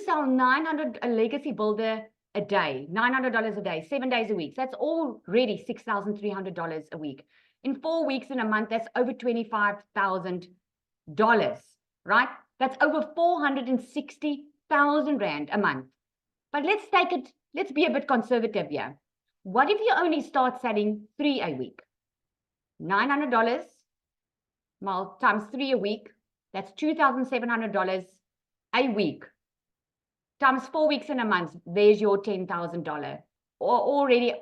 sell 900 a Legacy Builder a day, $900 a day, 7 days a week, that's already $6,300 a week. In 4 weeks in a month, that's over $25,000, right? That's over 460,000 Rand a month. But let's be a bit conservative here. What if you only start selling 3 a week? $900 times 3 a week, that's $2,700 a week. Times 4 weeks in a month, there's your $10,000, or already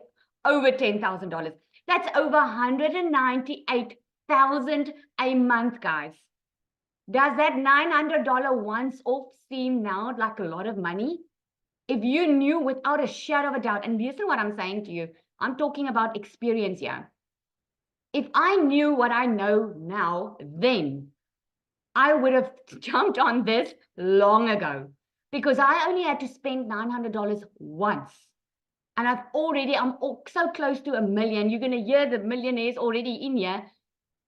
over $10,000. That's over $198,000 a month, guys. Does that $900 once off seem now like a lot of money? If you knew without a shadow of a doubt, and listen what I'm saying to you, I'm talking about experience here. If I knew what I know now, then I would have jumped on this long ago, because I only had to spend $900 once. And I'm so close to $1 million. You're going to hear the millionaires already in here.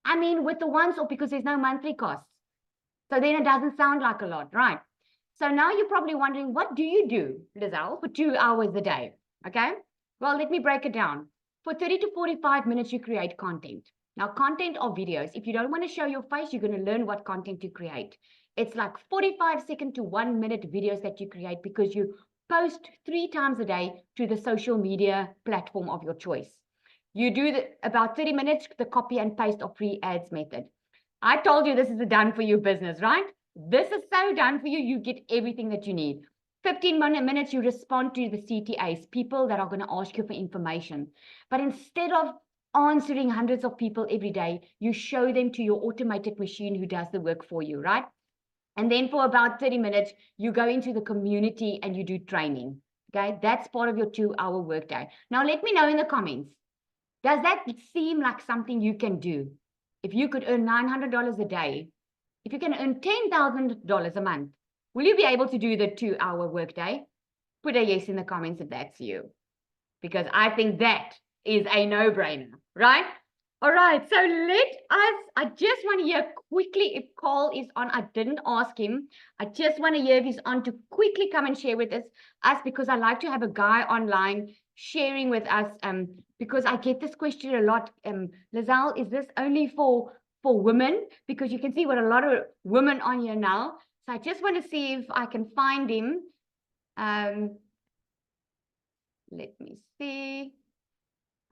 I mean, with the once off, because there's no monthly costs. So then it doesn't sound like a lot, right? So now you're probably wondering, what do you do, Lizelle, for 2 hours a day? Okay. Well, let me break it down. For 30 to 45 minutes, you create content. Now, content or videos. If you don't want to show your face, you're going to learn what content to create. It's like 45-second to 1-minute videos that you create, because you post 3 times a day to the social media platform of your choice. You do about 30 minutes, the copy and paste or free ads method. I told you this is a done for you business, right? This is so done for you. You get everything that you need. 15 minutes, you respond to the CTAs, people that are going to ask you for information. But instead of answering hundreds of people every day, you show them to your automated machine who does the work for you, right? And then for about 30 minutes, you go into the community and you do training. Okay, that's part of your 2-hour workday. Now, let me know in the comments. Does that seem like something you can do? If you could earn $900 a day, if you can earn $10,000 a month, will you be able to do the 2-hour workday? Put a yes in the comments if that's you, because I think that is a no-brainer, right? All right, so I just want to hear quickly if Carl is on. I didn't ask him. I just want to hear if he's on to quickly come and share with us, because I like to have a guy online sharing with us, because I get this question a lot. Lizelle, is this only for women? Because you can see what a lot of women on here now. So I just want to see if I can find him. Let me see.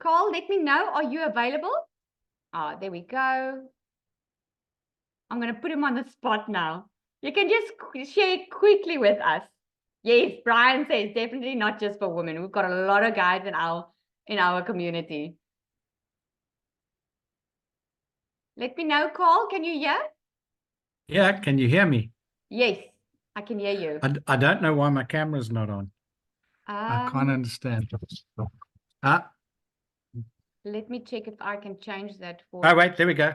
Carl, let me know. Are you available? Oh, there we go. I'm going to put him on the spot now. You can just share quickly with us. Yes, Brian says definitely not just for women. We've got a lot of guys in our community. Let me know, Carl. Can you hear? Yeah, can you hear me? Yes, I can hear you. I don't know why my camera's not on. I can't understand. Let me check if I can change that for. Oh, wait, there we go.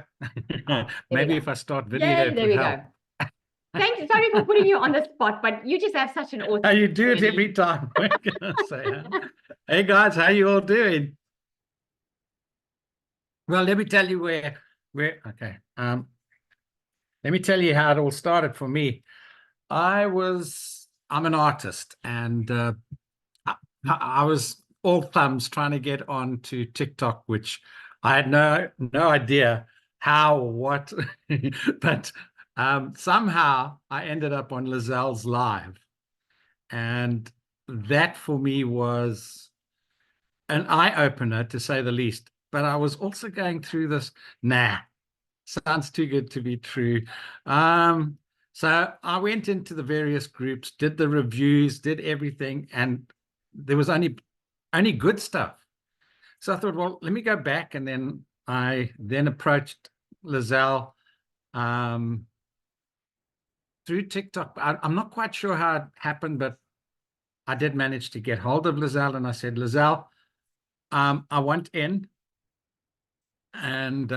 There Maybe we go. if I start video, Yay, it there would we help. go. Thank you. Sorry for putting you on the spot, but you just have such an awesome. Oh, you do it journey. every time. What can I say, huh? Hey guys, how you all doing? Well, let me tell you where okay. Let me tell you how it all started for me. I'm an artist, and I was all thumbs trying to get onto TikTok, which I had no idea how or what, but somehow I ended up on Lizelle's live, and that for me was an eye-opener, to say the least. But I was also going through this, sounds too good to be true. So I went into the various groups, did the reviews, did everything, and there was only good stuff. So I thought, well, let me go back. And then I then approached Lizelle through TikTok. I'm not quite sure how it happened, but I did manage to get hold of Lizelle, and I said, Lizelle, I want in, and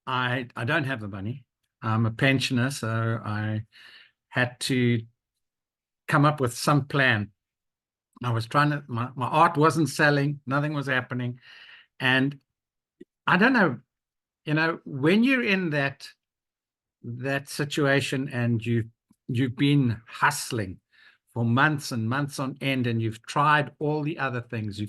I don't have the money. I'm a pensioner, so I had to come up with some plan. I was trying to, my art wasn't selling, nothing was happening. And I don't know, when you're in that situation and you've been hustling for months and months on end, and you've tried all the other things.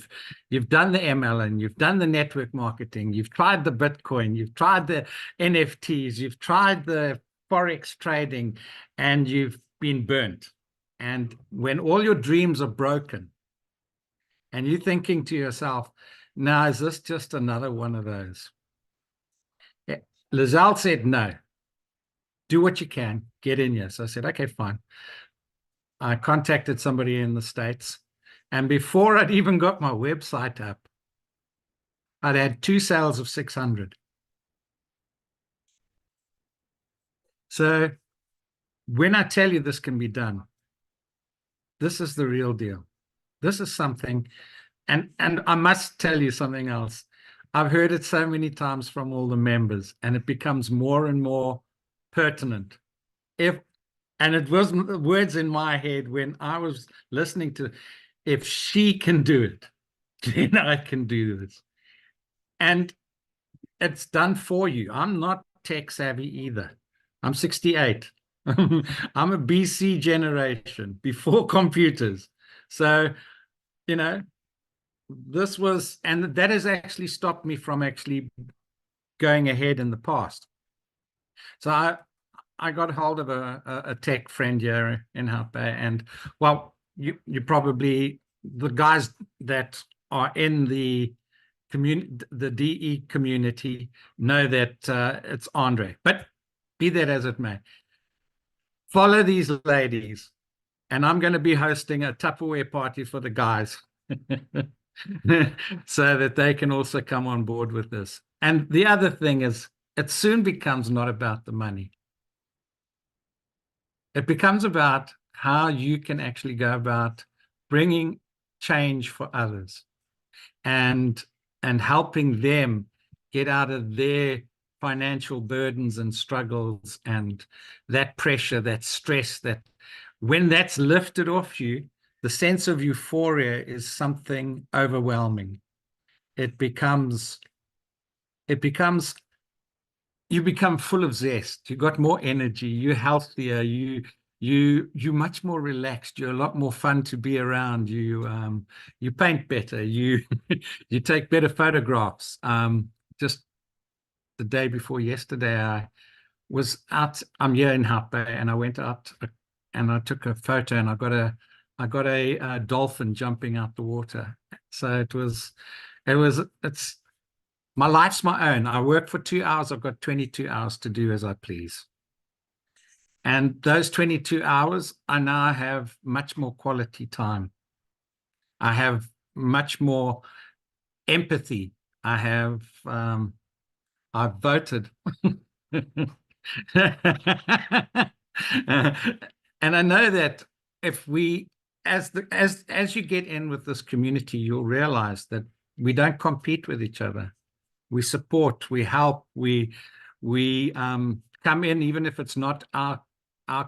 You've done the MLM, you've done the network marketing, you've tried the Bitcoin, you've tried the NFTs, you've tried the Forex trading, and you've been burnt. And when all your dreams are broken, and you're thinking to yourself, now, is this just another one of those? Lizelle said, no, do what you can, get in here. So I said, okay, fine. I contacted somebody in the States, and before I'd even got my website up, I'd had 2 sales of 600. So when I tell you this can be done, this is the real deal. This is something, and I must tell you something else. I've heard it so many times from all the members, and it becomes more and more pertinent. And it wasn't words in my head when I was listening to, if she can do it, then I can do this. And it's done for you. I'm not tech savvy either. I'm 68. I'm a BC generation, before computers. So, this was, and that has actually stopped me from actually going ahead in the past. So I got hold of a tech friend here in Hope Bay, and well, you probably, the guys that are in the DE community know that it's Andre. But be that as it may, follow these ladies, and I'm going to be hosting a Tupperware party for the guys, so that they can also come on board with this. And the other thing is, it soon becomes not about the money. It becomes about how you can actually go about bringing change for others, and helping them get out of their financial burdens and struggles, and that pressure, that stress, that when that's lifted off you, the sense of euphoria is something overwhelming. It becomes you become full of zest. You got more energy. You're healthier. You're much more relaxed. You're a lot more fun to be around. You paint better. You take better photographs. Just the day before yesterday, I was out. I'm here in Hope Bay, and I went out and I took a photo, and I got a dolphin jumping out the water. So it's. My life's my own. I work for 2 hours. I've got 22 hours to do as I please. And those 22 hours, I now have much more quality time. I have much more empathy. I've voted. And I know that if we, as you get in with this community, you'll realize that we don't compete with each other. We support, we help, we come in, even if it's not our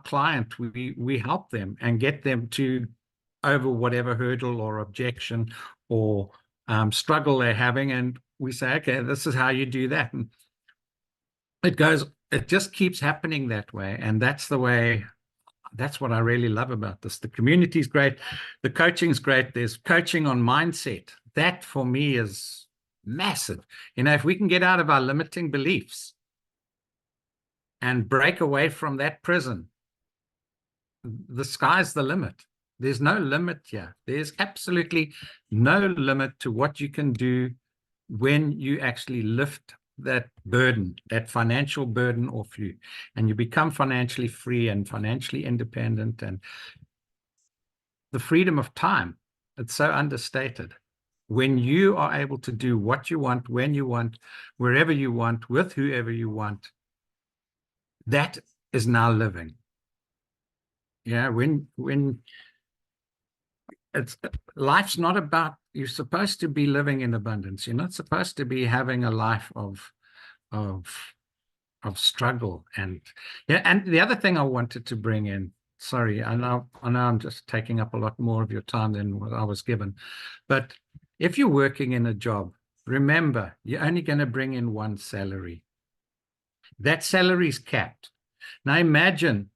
client, we help them and get them to over whatever hurdle or objection or struggle they're having, and we say, okay, this is how you do that. And it just keeps happening that way. And that's what I really love about this. The community is great, the coaching's great. There's coaching on mindset. That for me is massive. If we can get out of our limiting beliefs and break away from that prison, the sky's the limit. There's no limit here. There's absolutely no limit to what you can do when you actually lift that burden, that financial burden off you, and you become financially free and financially independent. And the freedom of time, it's so understated. when you are able to do what you want, when you want, wherever you want, with whoever you want, that is now living. Yeah, when it's life's not about, you're supposed to be living in abundance. You're not supposed to be having a life of struggle. And yeah, and the other thing I wanted to bring in, sorry, I know I'm just taking up a lot more of your time than what I was given, but if you're working in a job, remember, you're only going to bring in one salary. That salary is capped. Now imagine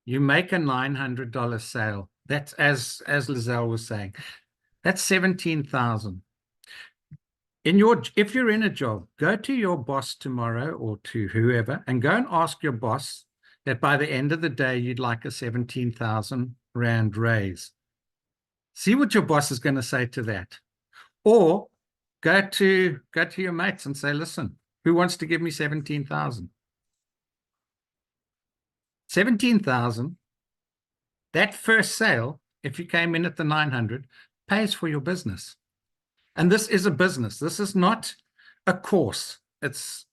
you make a $900 sale. That's, as Lizelle was saying, that's 17,000. If you're in a job, go to your boss tomorrow or to whoever and go and ask your boss that by the end of the day, you'd like a 17,000 Rand raise. See what your boss is going to say to that. Or go to your mates and say, listen, who wants to give me 17,000? 17,000, that first sale, if you came in at the 900, pays for your business. And this is a business. This is not a course. It's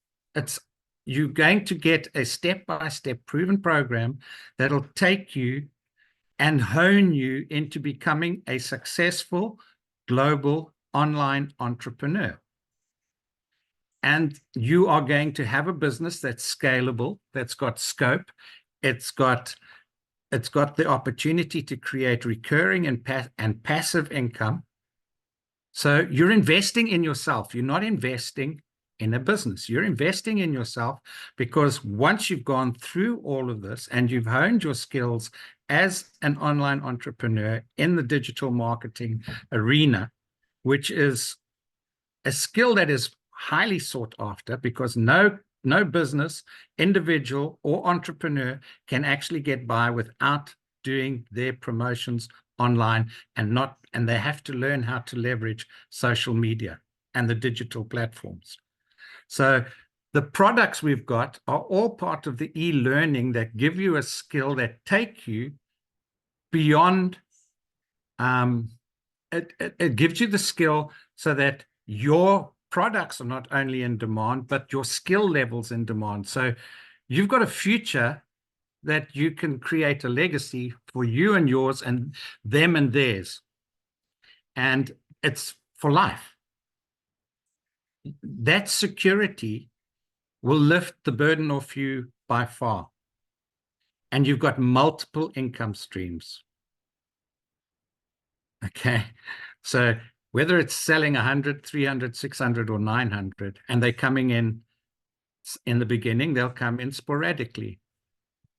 you're going to get a step-by-step proven program that'll take you and hone you into becoming a successful global online entrepreneur. And you are going to have a business that's scalable, that's got scope, it's got the opportunity to create recurring and passive income. So you're investing in yourself. You're not investing in a business. You're investing in yourself, because once you've gone through all of this and you've honed your skills as an online entrepreneur in the digital marketing arena, which is a skill that is highly sought after, because no business, individual or entrepreneur can actually get by without doing their promotions online, and they have to learn how to leverage social media and the digital platforms. So the products we've got are all part of the e-learning that give you a skill that take you beyond. It gives you the skill so that your products are not only in demand, but your skill levels in demand. So you've got a future that you can create a legacy for you and yours and them and theirs. And it's for life. That security will lift the burden off you by far. And you've got multiple income streams. Okay. So whether it's selling 100, 300, 600, or 900, and they're coming in the beginning, they'll come in sporadically.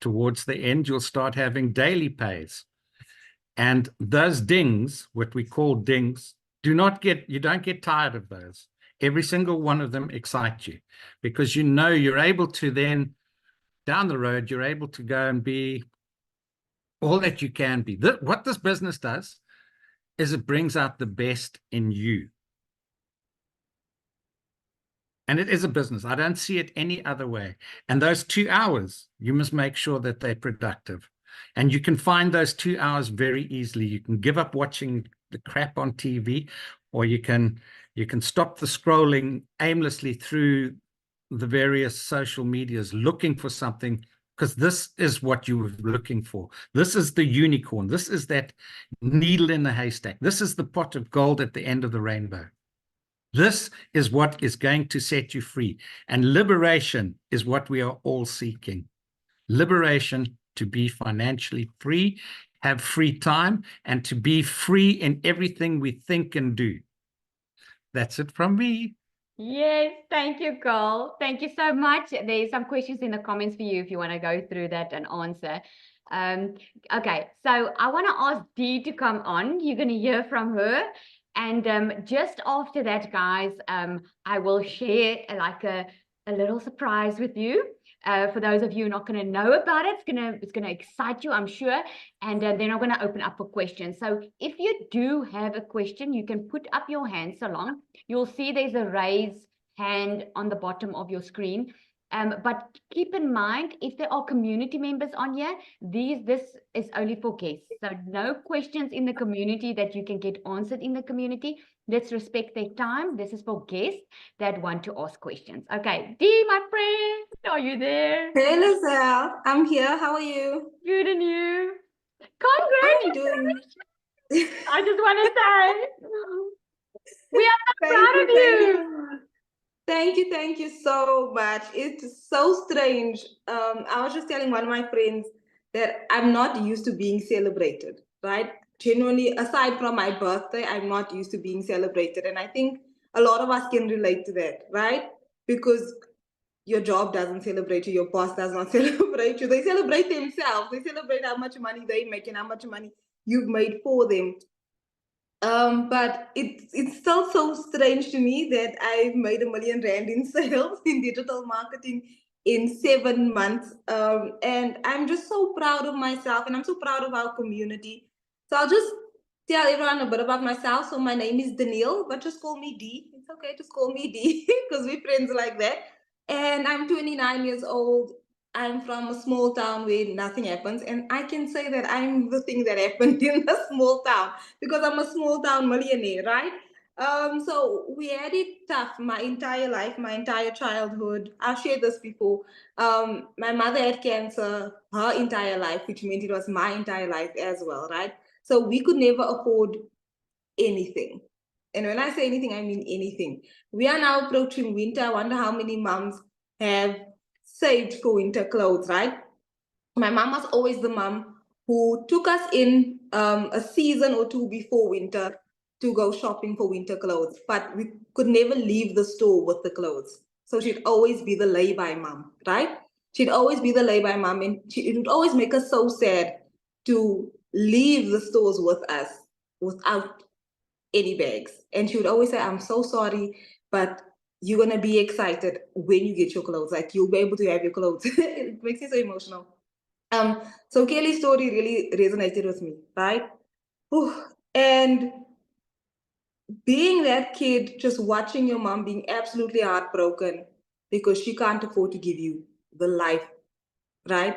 Towards the end, you'll start having daily pays. And those dings, what we call dings, you don't get tired of those. Every single one of them excites you, because you know you're able to then, down the road, you're able to go and be all that you can be. What this business does is it brings out the best in you. And it is a business. I don't see it any other way. And those 2 hours, you must make sure that they're productive. And you can find those 2 hours very easily. You can give up watching the crap on TV, or you can stop the scrolling aimlessly through the various social medias looking for something, because this is what you were looking for. This is the unicorn. This is that needle in the haystack. This is the pot of gold at the end of the rainbow. This is what is going to set you free. And liberation is what we are all seeking. Liberation to be financially free, have free time, and to be free in everything we think and do. That's it from me. Yes, thank you, Carl. Thank you so much. There's some questions in the comments for you if you want to go through that and answer. Okay, so I want to ask Dee to come on. You're going to hear from her. And just after that, guys, I will share like a little surprise with you. For those of you not going to know about it, it's gonna excite you, I'm sure. And then I'm going to open up for questions. So if you do have a question, you can put up your hand so long. You'll see there's a raise hand on the bottom of your screen. But keep in mind, if there are community members on here, this is only for guests. So no questions in the community that you can get answered in the community. Let's respect their time. This is for guests that want to ask questions. Okay, Dee, my friend, are you there? Hey, Lizelle, I'm here. How are you? Good, and you? I'm Congratulations! doing. I just want to say, we are so Thank proud you, of thank you. you. Thank you so much. It's so strange. I was just telling one of my friends that I'm not used to being celebrated, right? Genuinely, aside from my birthday, I'm not used to being celebrated. And I think a lot of us can relate to that, right? Because your job doesn't celebrate you, your boss does not celebrate you. They celebrate themselves. They celebrate how much money they make and how much money you've made for them. But it's still so strange to me that I've made R1 million in sales in digital marketing in 7 months. And I'm just so proud of myself, and I'm so proud of our community. So I'll just tell everyone a bit about myself. So my name is Danielle, but just call me D. It's okay, just call me D because we're friends like that. And I'm 29 years old. I'm from a small town where nothing happens. And I can say that I'm the thing that happened in the small town because I'm a small town millionaire, right? So we had it tough my entire life, my entire childhood. I've shared this before. My mother had cancer her entire life, which meant it was my entire life as well, right? So we could never afford anything. And when I say anything, I mean anything. We are now approaching winter. I wonder how many moms have saved for winter clothes, right? My mom was always the mom who took us in a season or two before winter to go shopping for winter clothes, but we could never leave the store with the clothes. So she'd always be the lay-by mom, right? She'd always be the lay-by mom, and it would always make us so sad to leave the stores with us without any bags. And she would always say, I'm so sorry, but you're going to be excited when you get your clothes. Like, you'll be able to have your clothes. It makes me so emotional. So Kelly's story really resonated with me, right? Whew. And being that kid, just watching your mom being absolutely heartbroken because she can't afford to give you the life, right,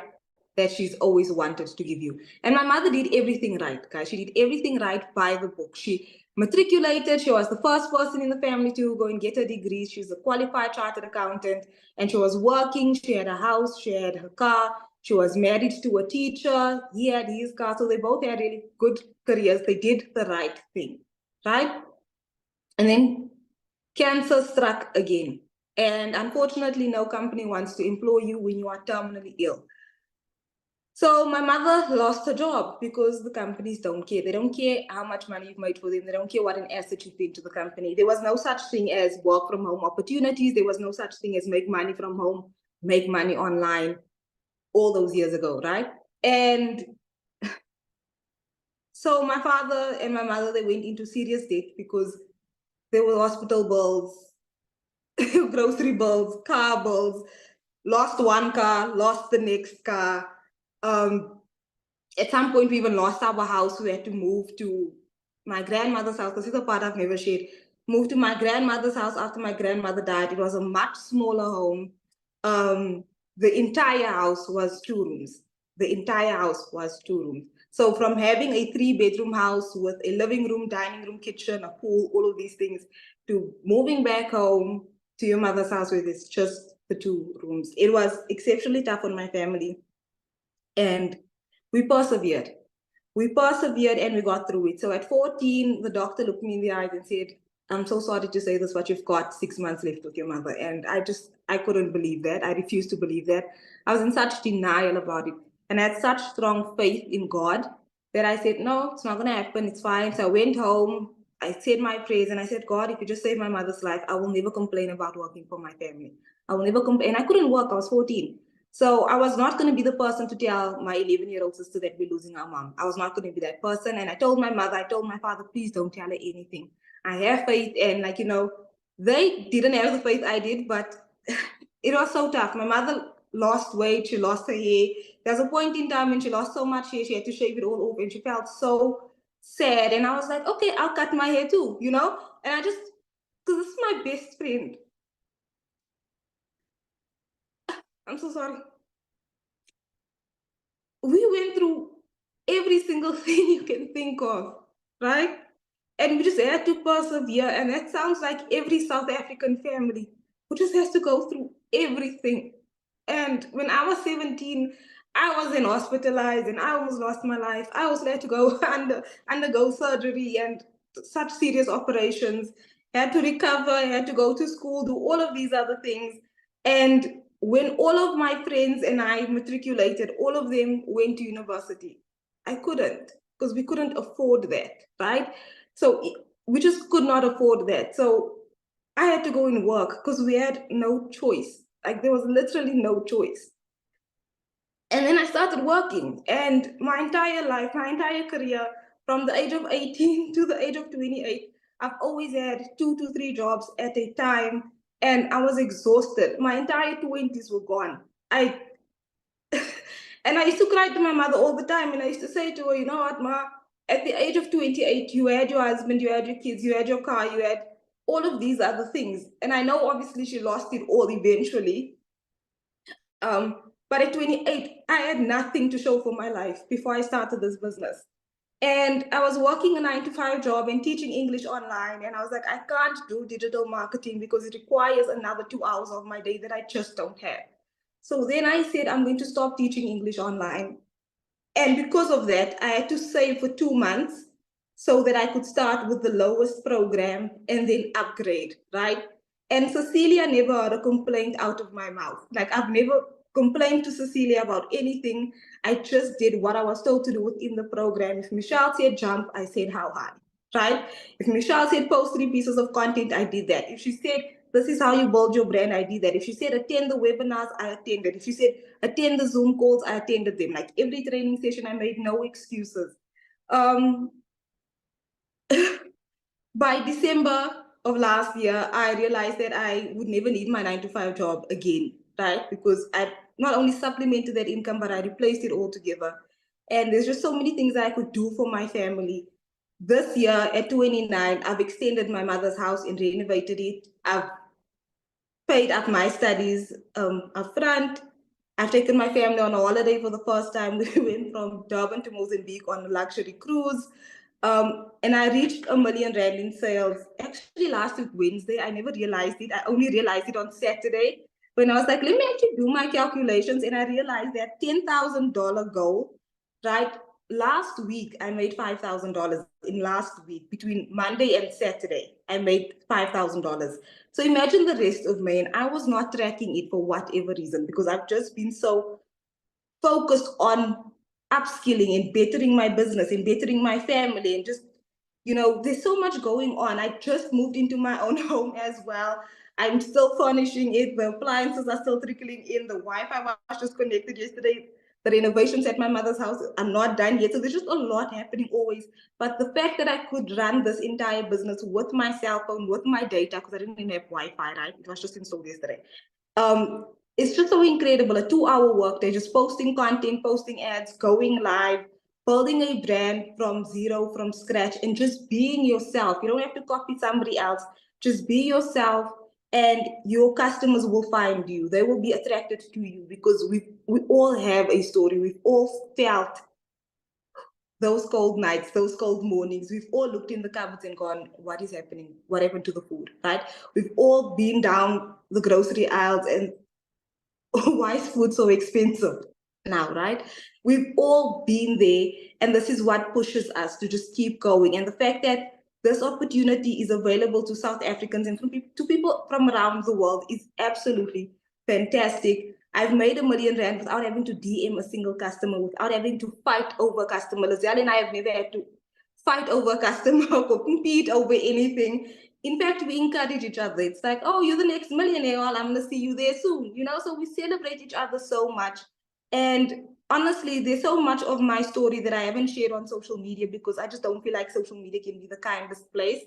that she's always wanted to give you. And my mother did everything right, guys. She did everything right by the book. She matriculated. She was the first person in the family to go and get her degree. She's a qualified chartered accountant, and she was working. She had a house. She had her car. She was married to a teacher. He had his car. So they both had really good careers. They did the right thing, right? And then cancer struck again. And unfortunately, no company wants to employ you when you are terminally ill. So my mother lost her job because the companies don't care. They don't care how much money you've made for them. They don't care what an asset you've been to the company. There was no such thing as work from home opportunities. There was no such thing as make money from home, make money online all those years ago, right? And so my father and my mother, they went into serious debt because there were hospital bills, grocery bills, car bills, lost one car, lost the next car. At some point, we even lost our house. We had to move to my grandmother's house, because it's a part I've never shared. Moved to my grandmother's house after my grandmother died. It was a much smaller home. The entire house was 2 rooms. The entire house was 2 rooms. So from having a 3-bedroom house with a living room, dining room, kitchen, a pool, all of these things, to moving back home to your mother's house with it's just the 2 rooms. It was exceptionally tough on my family. And we persevered. We persevered and we got through it. So at 14, the doctor looked me in the eyes and said, I'm so sorry to say this, but you've got 6 months left with your mother. And I couldn't believe that. I refused to believe that. I was in such denial about it. And I had such strong faith in God that I said, no, it's not going to happen. It's fine. So I went home. I said my prayers and I said, God, if you just save my mother's life, I will never complain about working for my family. I will never complain. And I couldn't work. I was 14. So I was not going to be the person to tell my 11-year-old sister that we're losing our mom. I was not going to be that person. And I told my mother, I told my father, please don't tell her anything. I have faith. And they didn't have the faith I did, but it was so tough. My mother lost weight. She lost her hair. There's a point in time when she lost so much hair, she had to shave it all off and she felt so sad. And I was like, okay, I'll cut my hair too, And I just, because this is my best friend. I'm so sorry. We went through every single thing you can think of, right? And we just had to persevere. And that sounds like every South African family who just has to go through everything. And when I was 17, I wasn't hospitalized and I almost lost my life. I was had to go undergo surgery and such serious operations, had to recover, had to go to school, do all of these other things. And when all of my friends and I matriculated, all of them went to university. I couldn't, because we couldn't afford that, right? So we just could not afford that. So I had to go and work because we had no choice. Like there was literally no choice. And then I started working, and my entire life, my entire career, from the age of 18 to the age of 28, I've always had 2 to 3 jobs at a time, and I was exhausted. My entire 20s were gone. And I used to cry to my mother all the time, and I used to say to her, you know what, Ma, at the age of 28, you had your husband, you had your kids, you had your car, you had all of these other things. And I know obviously she lost it all eventually. But at 28, I had nothing to show for my life before I started this business. And I was working a 9 to 5 job and teaching English online. And I was like, I can't do digital marketing because it requires another 2 hours of my day that I just don't have. So then I said, I'm going to stop teaching English online. And because of that, I had to save for 2 months so that I could start with the lowest program and then upgrade, right? And Cecilia never heard a complaint out of my mouth. Like I've never complained to Cecilia about anything. I just did what I was told to do within the program. If Michelle said jump, I said how high, right? If Michelle said post 3 pieces of content, I did that. If she said this is how you build your brand, I did that. If she said attend the webinars, I attended. If she said attend the Zoom calls, I attended them. Like every training session, I made no excuses. By December of last year, I realized that I would never need my 9 to 5 job again, right? Because I not only supplemented that income, but I replaced it altogether. And there's just so many things that I could do for my family. This year at 29, I've extended my mother's house and renovated it. I've paid up my studies up front. I've taken my family on a holiday for the first time. We went from Durban to Mozambique on a luxury cruise. And I reached R1 million in sales. Actually, last week, Wednesday, I never realized it. I only realized it on Saturday when I was like, let me actually do my calculations. And I realized that $10,000 goal, right? Last week, I made $5,000 in last week. Between Monday and Saturday, I made $5,000. So imagine the rest of May. And I was not tracking it for whatever reason, because I've just been so focused on upskilling and bettering my business and bettering my family and just, there's so much going on. I just moved into my own home as well. I'm still furnishing it. The appliances are still trickling in. The Wi-Fi was just connected yesterday. The renovations at my mother's house are not done yet. So there's just a lot happening always. But the fact that I could run this entire business with my cell phone, with my data, because I didn't even have Wi-Fi, right? It was just installed yesterday. It's just so incredible. A 2-hour workday, just posting content, posting ads, going live, building a brand from zero, from scratch, and just being yourself. You don't have to copy somebody else. Just be yourself, and your customers will find you. They will be attracted to you because we all have a story. We've all felt those cold nights, those cold mornings. We've all looked in the cupboards and gone, what is happening? What happened to the food, right? We've all been down the grocery aisles and why is food so expensive now, right? We've all been there, and this is what pushes us to just keep going. And the fact that this opportunity is available to South Africans and to people from around the world is absolutely fantastic. I've made R1 million without having to DM a single customer, without having to fight over a customer. Lizelle and I have never had to fight over a customer or compete over anything. In fact, we encourage each other. It's like, oh, you're the next millionaire. Well, I'm going to see you there soon. So we celebrate each other so much. And honestly, there's so much of my story that I haven't shared on social media because I just don't feel like social media can be the kindest place.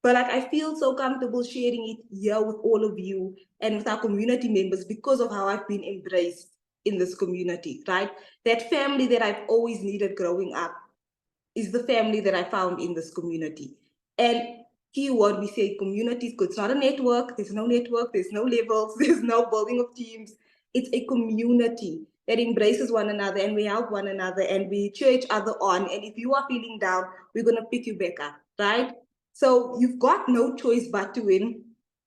But like, I feel so comfortable sharing it here with all of you and with our community members because of how I've been embraced in this community, right? That family that I've always needed growing up is the family that I found in this community. And keyword, we say communities, because it's not a network, there's no levels, there's no building of teams. It's a community that embraces one another, and we help one another, and we cheer each other on. And if you are feeling down, we're going to pick you back up, right? So you've got no choice but to win.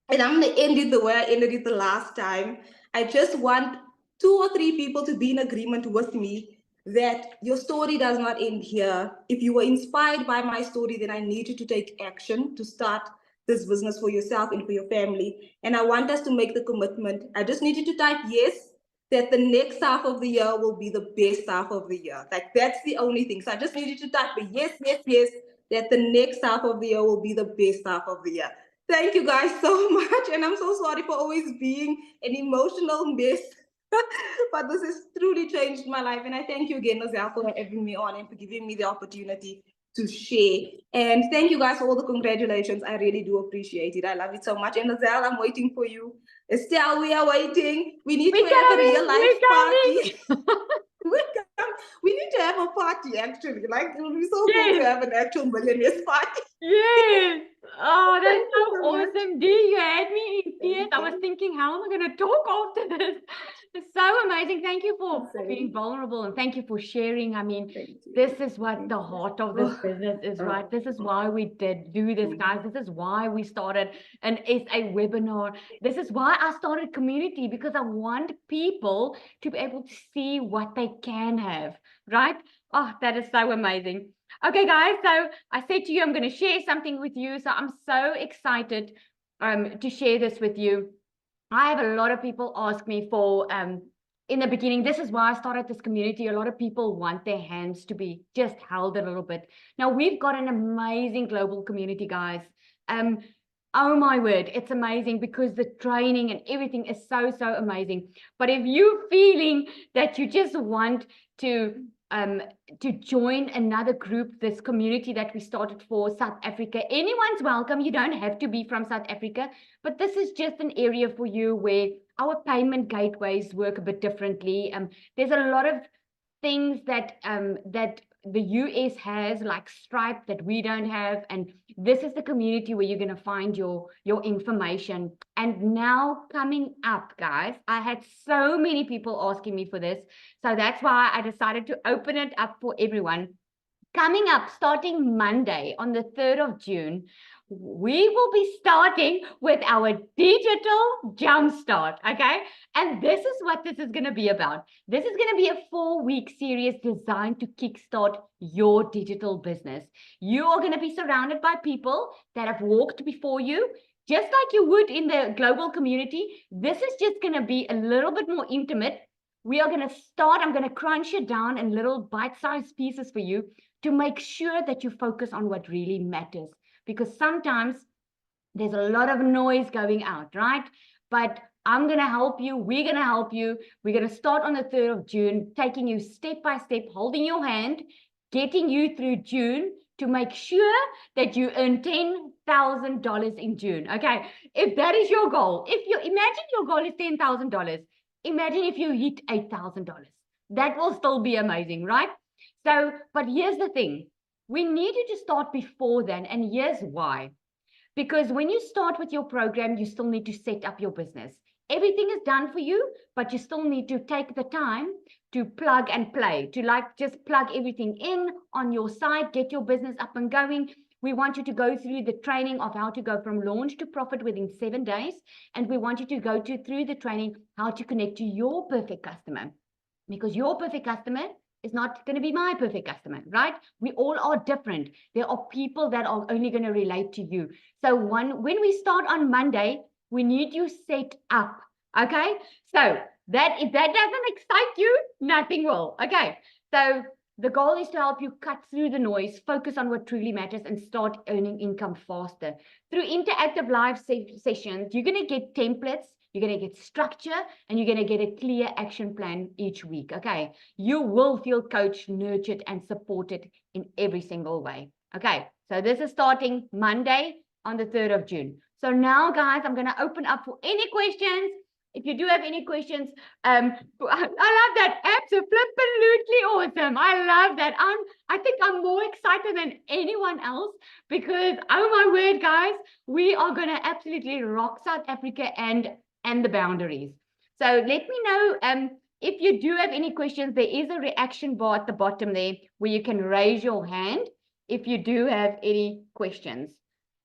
And I'm going to end it the way I ended it the last time. I just want 2 or 3 people to be in agreement with me that your story does not end here. If you were inspired by my story, then I need you to take action to start this business for yourself and for your family. And I want us to make the commitment. I just need you to type yes, that the next half of the year will be the best half of the year. Like, that's the only thing. So I just need you to type a yes, yes, yes, that the next half of the year will be the best half of the year. Thank you guys so much. And I'm so sorry for always being an emotional mess. But this has truly changed my life. And I thank you again, Nazelle, for having me on and for giving me the opportunity to share. And thank you guys for all the congratulations. I really do appreciate it. I love it so much. And Nazelle, I'm waiting for you. Estelle, we are waiting. We need to have a real life party. We need to have a party, actually. Like, it would be so cool to have an actual millionaires party. Yes. Oh, that's Thank you so so much. awesome, Dee. You had me in tears. Thank I was you. thinking, how am I going to talk after this? It's so amazing. Thank you for being Same. vulnerable, and thank you for sharing. I mean, Thank you. this is what Thank the you. heart of this Oh, business is, oh, right? This is why we did do this, guys. This is why we started an SA webinar. This is why I started community, because I want people to be able to see what they can have, right? Oh, that is so amazing. Okay, guys, so I said to you, I'm going to share something with you. So I'm so excited to share this with you. I have a lot of people ask me for, in the beginning, this is why I started this community. A lot of people want their hands to be just held a little bit. Now, we've got an amazing global community, guys. Oh my word, it's amazing because the training and everything is so, so amazing. But if you're feeling that you just want to join another group, this community that we started for South Africa, anyone's welcome. You don't have to be from South Africa, but this is just an area for you where our payment gateways work a bit differently. There's a lot of things that that the US has, like Stripe, that we don't have, and this is the community where you're going to find your information. And now coming up, guys, I had so many people asking me for this, so that's why I decided to open it up for everyone. Coming up, starting Monday on the 3rd of June, we will be starting with our digital jumpstart, okay? And this is what this is going to be about. This is going to be a 4-week series designed to kickstart your digital business. You are going to be surrounded by people that have walked before you, just like you would in the global community. This is just going to be a little bit more intimate. We are going to start, I'm going to crunch it down in little bite-sized pieces for you to make sure that you focus on what really matters. Because sometimes there's a lot of noise going out, right? But I'm going to help you. We're going to help you. We're going to start on the 3rd of June, taking you step by step, holding your hand, getting you through June to make sure that you earn $10,000 in June. Okay, if that is your goal, if you imagine your goal is $10,000, imagine if you hit $8,000. That will still be amazing, right? So, but here's the thing. We need you to start before then, and here's why. Because when you start with your program, you still need to set up your business. Everything is done for you, but you still need to take the time to plug and play, to like just plug everything in on your side, get your business up and going. We want you to go through the training of how to go from launch to profit within 7 days. And we want you to go through the training how to connect to your perfect customer. Because your perfect customer is not going to be my perfect customer, right? We all are different. There are people that are only going to relate to you. So when we start on Monday, we need you set up, okay? So that if that doesn't excite you, nothing will, okay? So the goal is to help you cut through the noise, focus on what truly matters, and start earning income faster. Through interactive live sessions, you're going to get templates, you're going to get structure, and you're going to get a clear action plan each week, okay? You will feel coached, nurtured, and supported in every single way, okay? So this is starting Monday on the 3rd of June. So now, guys, I'm going to open up for any questions. If you do have any questions, I love that. Absolutely awesome. I love that. I think I'm more excited than anyone else because, oh my word, guys, we are going to absolutely rock South Africa and the boundaries. So let me know if you do have any questions. There is a reaction bar at the bottom there where you can raise your hand if you do have any questions.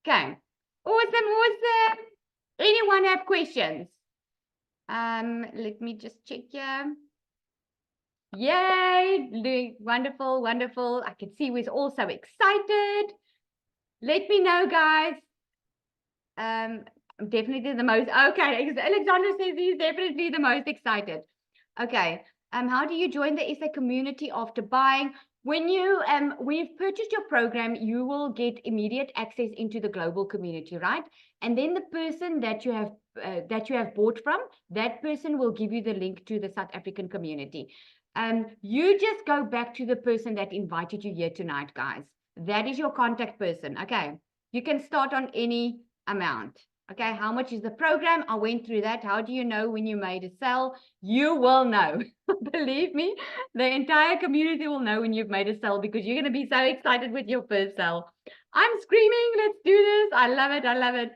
Okay. Awesome. Anyone have questions? Let me just check here. Yay, wonderful. I can see we're all so excited. Let me know, guys. I'm definitely the most, okay, Alexander says he's definitely the most excited. Okay, how do you join the SA community after buying? When we've purchased your program, you will get immediate access into the global community, right? And then the person that you have bought from, that person will give you the link to the South African community. You just go back to the person that invited you here tonight, guys. That is your contact person. Okay, you can start on any amount. Okay, how much is the program? I went through that. How do you know when you made a sale? You will know. Believe me, the entire community will know when you've made a sale because you're going to be so excited with your first sale. I'm screaming, let's do this. I love it.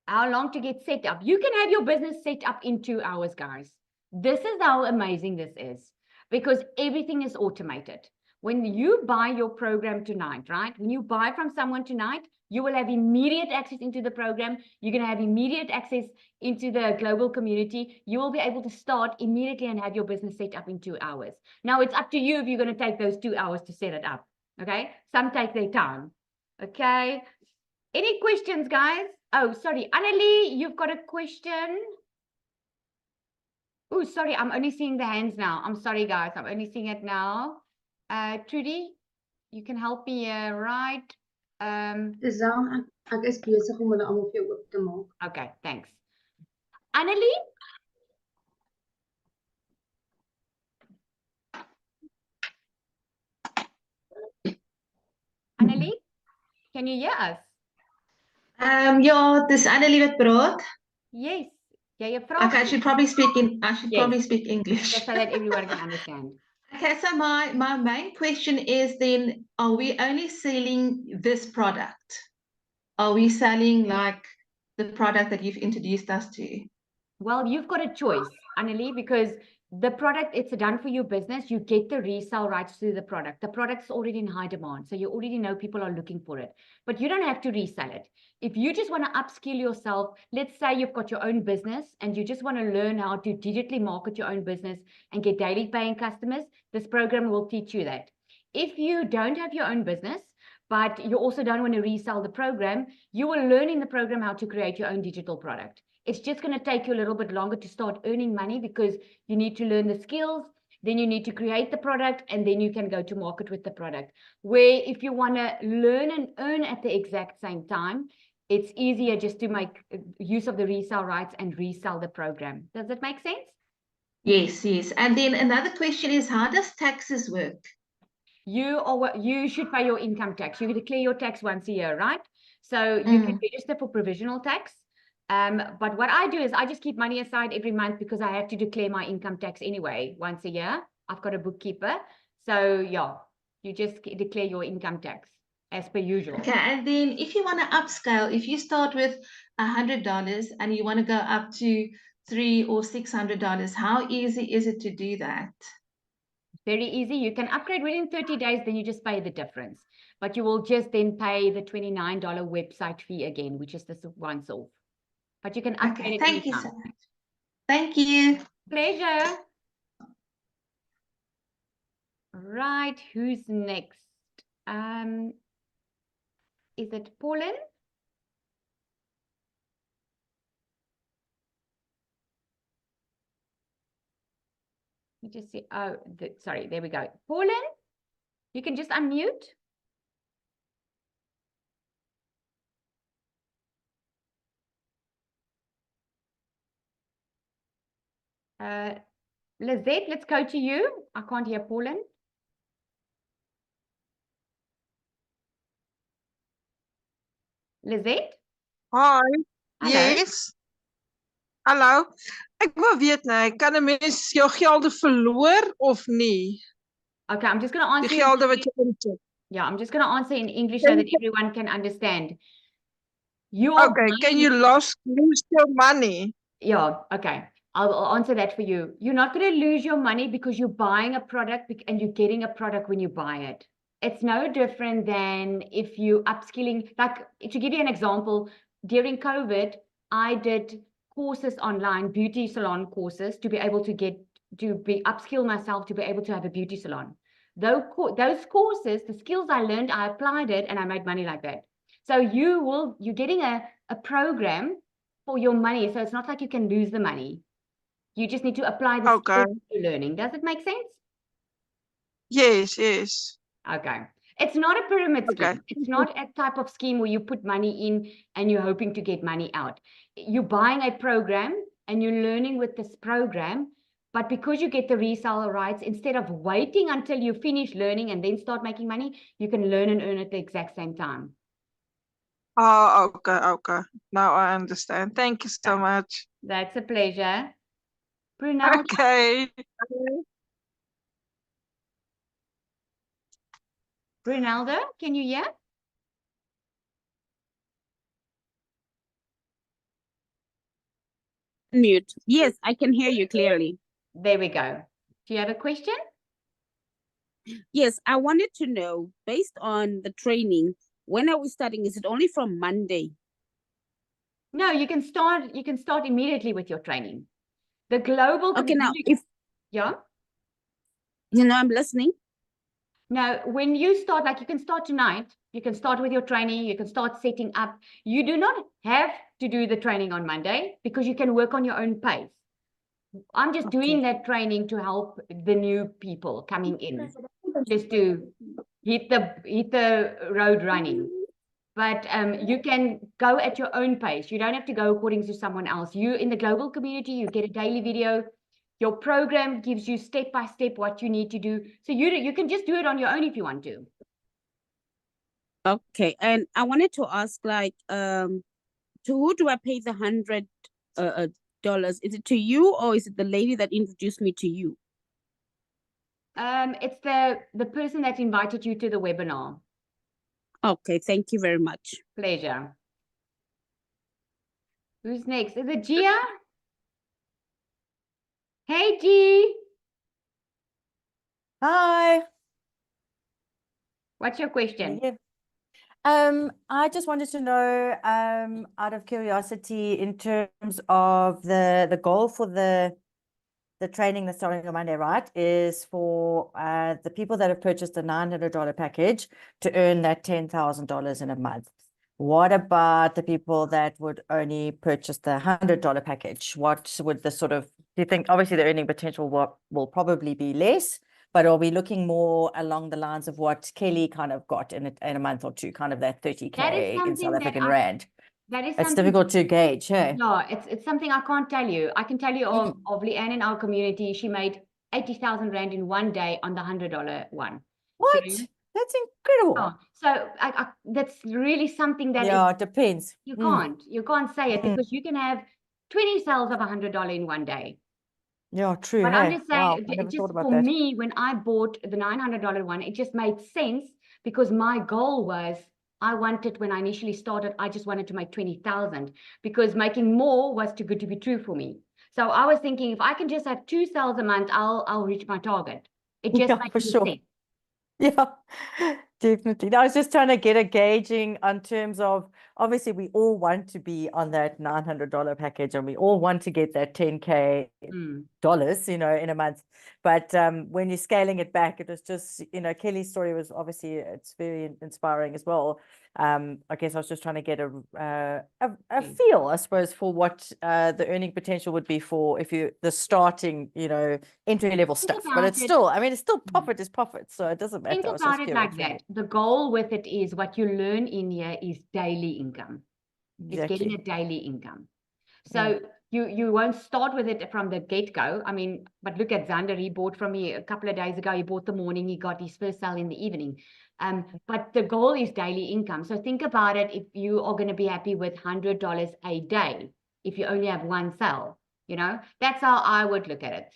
How long to get set up? You can have your business set up in 2 hours, guys. This is how amazing this is because everything is automated. When you buy your program tonight, right? When you buy from someone tonight, you will have immediate access into the program. You're going to have immediate access into the global community. You will be able to start immediately and have your business set up in 2 hours. Now, it's up to you if you're going to take those 2 hours to set it up. Okay? Some take their time. Okay? Any questions, guys? Oh, sorry. Annelie, you've got a question. Oh, sorry. I'm only seeing the hands now. I'm sorry, guys. I'm only seeing it now. Trudy, you can help me here, right? Ek is besig om hulle almal vir jou oop te maak. Okay, thanks. Annelie? Annelie, can you hear us? Ja, dis Annelie wat praat. Yes. Yeah, Okay, I should probably speak English. Just so that everyone can understand. Okay, so my main question is then, are we only selling this product? Are we selling like the product that you've introduced us to? Well, you've got a choice, Annelie, because the product, it's done for your business. You get the resale rights to the product. The product's already in high demand. So you already know people are looking for it. But you don't have to resell it. If you just want to upskill yourself, let's say you've got your own business and you just want to learn how to digitally market your own business and get daily paying customers, this program will teach you that. If you don't have your own business, but you also don't want to resell the program, you will learn in the program how to create your own digital product. It's just going to take you a little bit longer to start earning money because you need to learn the skills, then you need to create the product, and then you can go to market with the product. Where if you want to learn and earn at the exact same time, it's easier just to make use of the resale rights and resell the program. Does that make sense? Yes. And then another question is, how does taxes work? You should pay your income tax. You declare your tax once a year, right? So you can register for provisional tax. But what I do is I just keep money aside every month because I have to declare my income tax anyway once a year. I've got a bookkeeper. So yeah, you just declare your income tax as per usual. Okay, and then if you want to upscale, if you start with $100 and you want to go up to $300 or $600, how easy is it to do that? Very easy. You can upgrade within 30 days, then you just pay the difference. But you will just then pay the $29 website fee again, which is this once off. But you can upgrade it Thank you anytime. so much. Thank you. Pleasure. Right, who's next? Is it Pauline? Let me just see. Oh, sorry, there we go. Pauline, you can just unmute. Lizette, let's go to you. I can't hear Pauline. Lizette? Hi. Hallo. Yes. Hallo. Ek wil weet nou, kan 'n mens jou gelde verloor of nie? Okay, I'm just going to answer. Die gelde wat jy insit. Yeah, I'm just going to answer in English so that everyone can understand. You are Okay, buying, can you lose your money? Yeah, okay. I'll answer that for you. You're not going to lose your money because you're buying a product and you're getting a product when you buy it. It's no different than if you upskilling. Like, to give you an example, during COVID, I did courses online, beauty salon courses, to be able to upskill myself to be able to have a beauty salon. Those courses, the skills I learned, I applied it and I made money like that. So you're getting a program for your money. So it's not like you can lose the money. You just need to apply the Okay. skills you're learning. Does it make sense? Yes, yes. Okay. It's not a pyramid Okay. scheme. It's not a type of scheme where you put money in and you're hoping to get money out. You're buying a program and you're learning with this program. But because you get the reseller rights, instead of waiting until you finish learning and then start making money, you can learn and earn at the exact same time. Oh, okay, okay. Now I understand. Thank you so Okay. much. That's a pleasure. Brunel, Okay. Bruneldo, can you hear? Mute. Yes, I can hear you clearly. There we go. Do you have a question? Yes, I wanted to know, based on the training, when are we starting? Is it only from Monday? No, you can start immediately with your training. The global Okay, now community. if Yeah. I'm listening. Now, when you start, like, you can start tonight, you can start with your training, you can start setting up. You do not have to do the training on Monday because you can work on your own pace. I'm just doing that training to help the new people coming in, just to hit the road running. But you can go at your own pace. You don't have to go according to someone else. You, in the global community, you get a daily video. Your program gives you step by step what you need to do. So you can just do it on your own if you want to. Okay, and I wanted to ask, like, to who do I pay the $100? Is it to you, or is it the lady that introduced me to you? It's the person that invited you to the webinar. Okay, thank you very much. Pleasure. Who's next? Is it Gia? Hey, G. Hi. What's your question? Yeah. I just wanted to know, out of curiosity, in terms of the goal for the training that's starting on Monday, right, is for the people that have purchased a $900 package to earn that $10,000 in a month. What about the people that would only purchase the $100 package? What would the sort of, do you think, obviously the earning potential will probably be less, but are we looking more along the lines of what Kelly kind of got in a month or two, kind of that 30K in South African Rand? That is It's something difficult to gauge, hey? No, it's something I can't tell you. I can tell you of Leanne in our community. She made 80,000 Rand in one day on the $100 one. What? Okay? That's incredible. Oh, so that's really something that Yeah, it depends. you can't say it because you can have 20 sales of $100 in one day. Yeah, true. But I'm Hey, just saying, wow, I never just thought about for that. me, when I bought the $900 one, it just made sense because my goal was, I wanted, when I initially started, I just wanted to make 20,000 because making more was too good to be true for me. So I was thinking, if I can just have 2 sales a month, I'll reach my target. It just Yeah, for makes sure. sense. Yeah, definitely. No, I was just trying to get a gauging on terms of, obviously we all want to be on that $900 package and we all want to get that 10K dollars, in a month. But when you're scaling it back, it was just, Kelly's story was obviously, it's very inspiring as well. I guess I was just trying to get a feel, I suppose, for what the earning potential would be for if you the starting, entry level stuff. But it's still, I mean, it's still profit is profit, so it doesn't matter. Think I was about just it like curious. that. The goal with it is what you learn in here is daily income. It's getting a daily income. So you won't start with it from the get-go. I mean, but look at Xander. He bought from me a couple of days ago. He bought the morning. He got his first sale in the evening. But the goal is daily income. So think about it. If you are going to be happy with $100 a day, if you only have one sale, that's how I would look at it.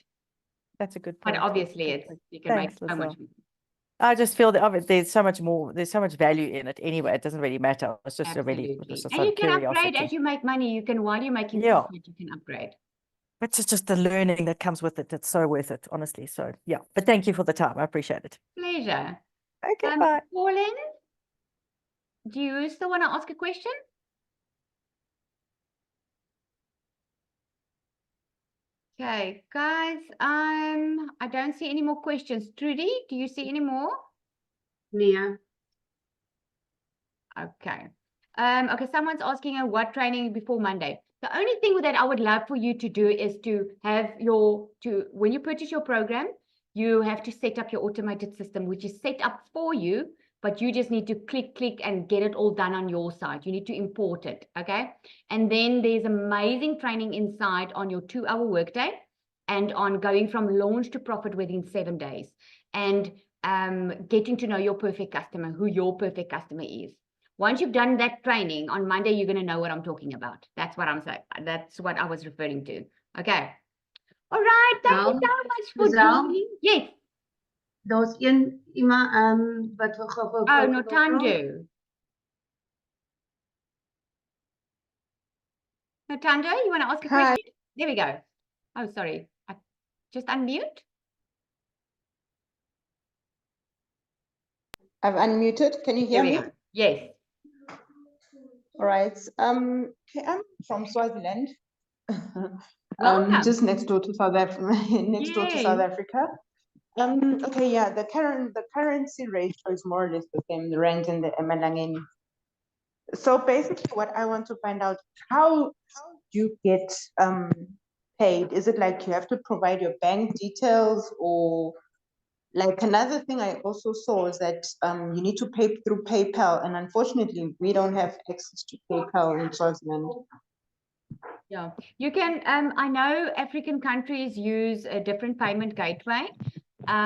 That's a good But point. obviously, you can make so much. I just feel that there's so much more, there's so much value in it anyway. It doesn't really matter. It's just it Absolutely. was just And out you of can upgrade curiosity. as you make money. You can, while you're making Yeah. profit, you can upgrade. But it's just the learning that comes with it. It's so worth it, honestly. So yeah, but thank you for the time. I appreciate it. Pleasure. Okay, bye. Pauline, do you still want to ask a question? Okay, guys, I don't see any more questions. Trudy, do you see any more? Yeah. Okay. Okay, someone's asking her what training before Monday. The only thing that I would love for you to do is to have when you purchase your program, you have to set up your automated system, which is set up for you, but you just need to click and get it all done on your side. You need to import it, okay? And then there's amazing training inside on your 2-hour workday and on going from launch to profit within 7 days and getting to know your perfect customer, who your perfect customer is. Once you've done that training, on Monday, you're going to know what I'm talking about. That's what I'm saying. That's what I was referring to. Okay. All right. Thank you so much for joining. Yes. Daar's iemand wat gou Oh, Notando. Notando, you want to ask a question? There we go. Oh, sorry. Just unmute. I've unmuted. Can you hear me? Yes. All right. Okay, I'm from Swaziland. Welcome. Just next door to South Africa. Next door to South Africa. Okay, yeah. The currency ratio is more or less the same. The rand and the emalangeni. So basically, what I want to find out, how do you get paid? Is it like you have to provide your bank details, or like another thing I also saw is that you need to pay through PayPal, and unfortunately, we don't have access to PayPal in Swaziland. Yeah, you can. I know African countries use a different payment gateway. There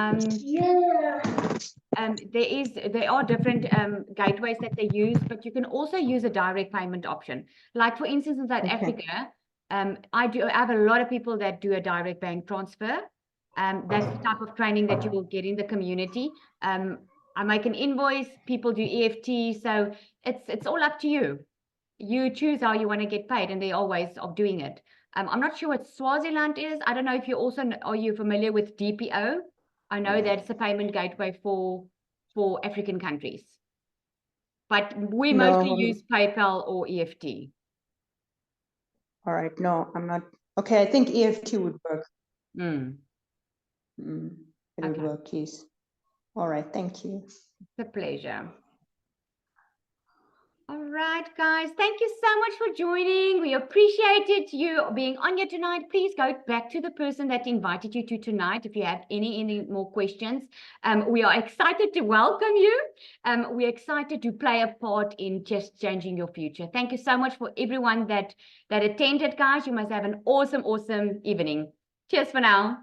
are different gateways that they use, but you can also use a direct payment option. Like for instance, in South Africa, I have a lot of people that do a direct bank transfer. That's the type of training that you will get in the community. I make an invoice, people do EFT, so it's all up to you. You choose how you want to get paid, and there are ways of doing it. I'm not sure what Swaziland is. I don't know if you also are you familiar with DPO? I know that's a payment gateway for African countries, but we mostly use PayPal or EFT. All right, no, I'm not. Okay, I think EFT would work. It would work, yes. All right, thank you. It's a pleasure. All right, guys, thank you so much for joining. We appreciated you being on here tonight. Please go back to the person that invited you to tonight if you have any more questions. We are excited to welcome you. We're excited to play a part in just changing your future. Thank you so much for everyone that attended, guys. You must have an awesome evening. Cheers for now.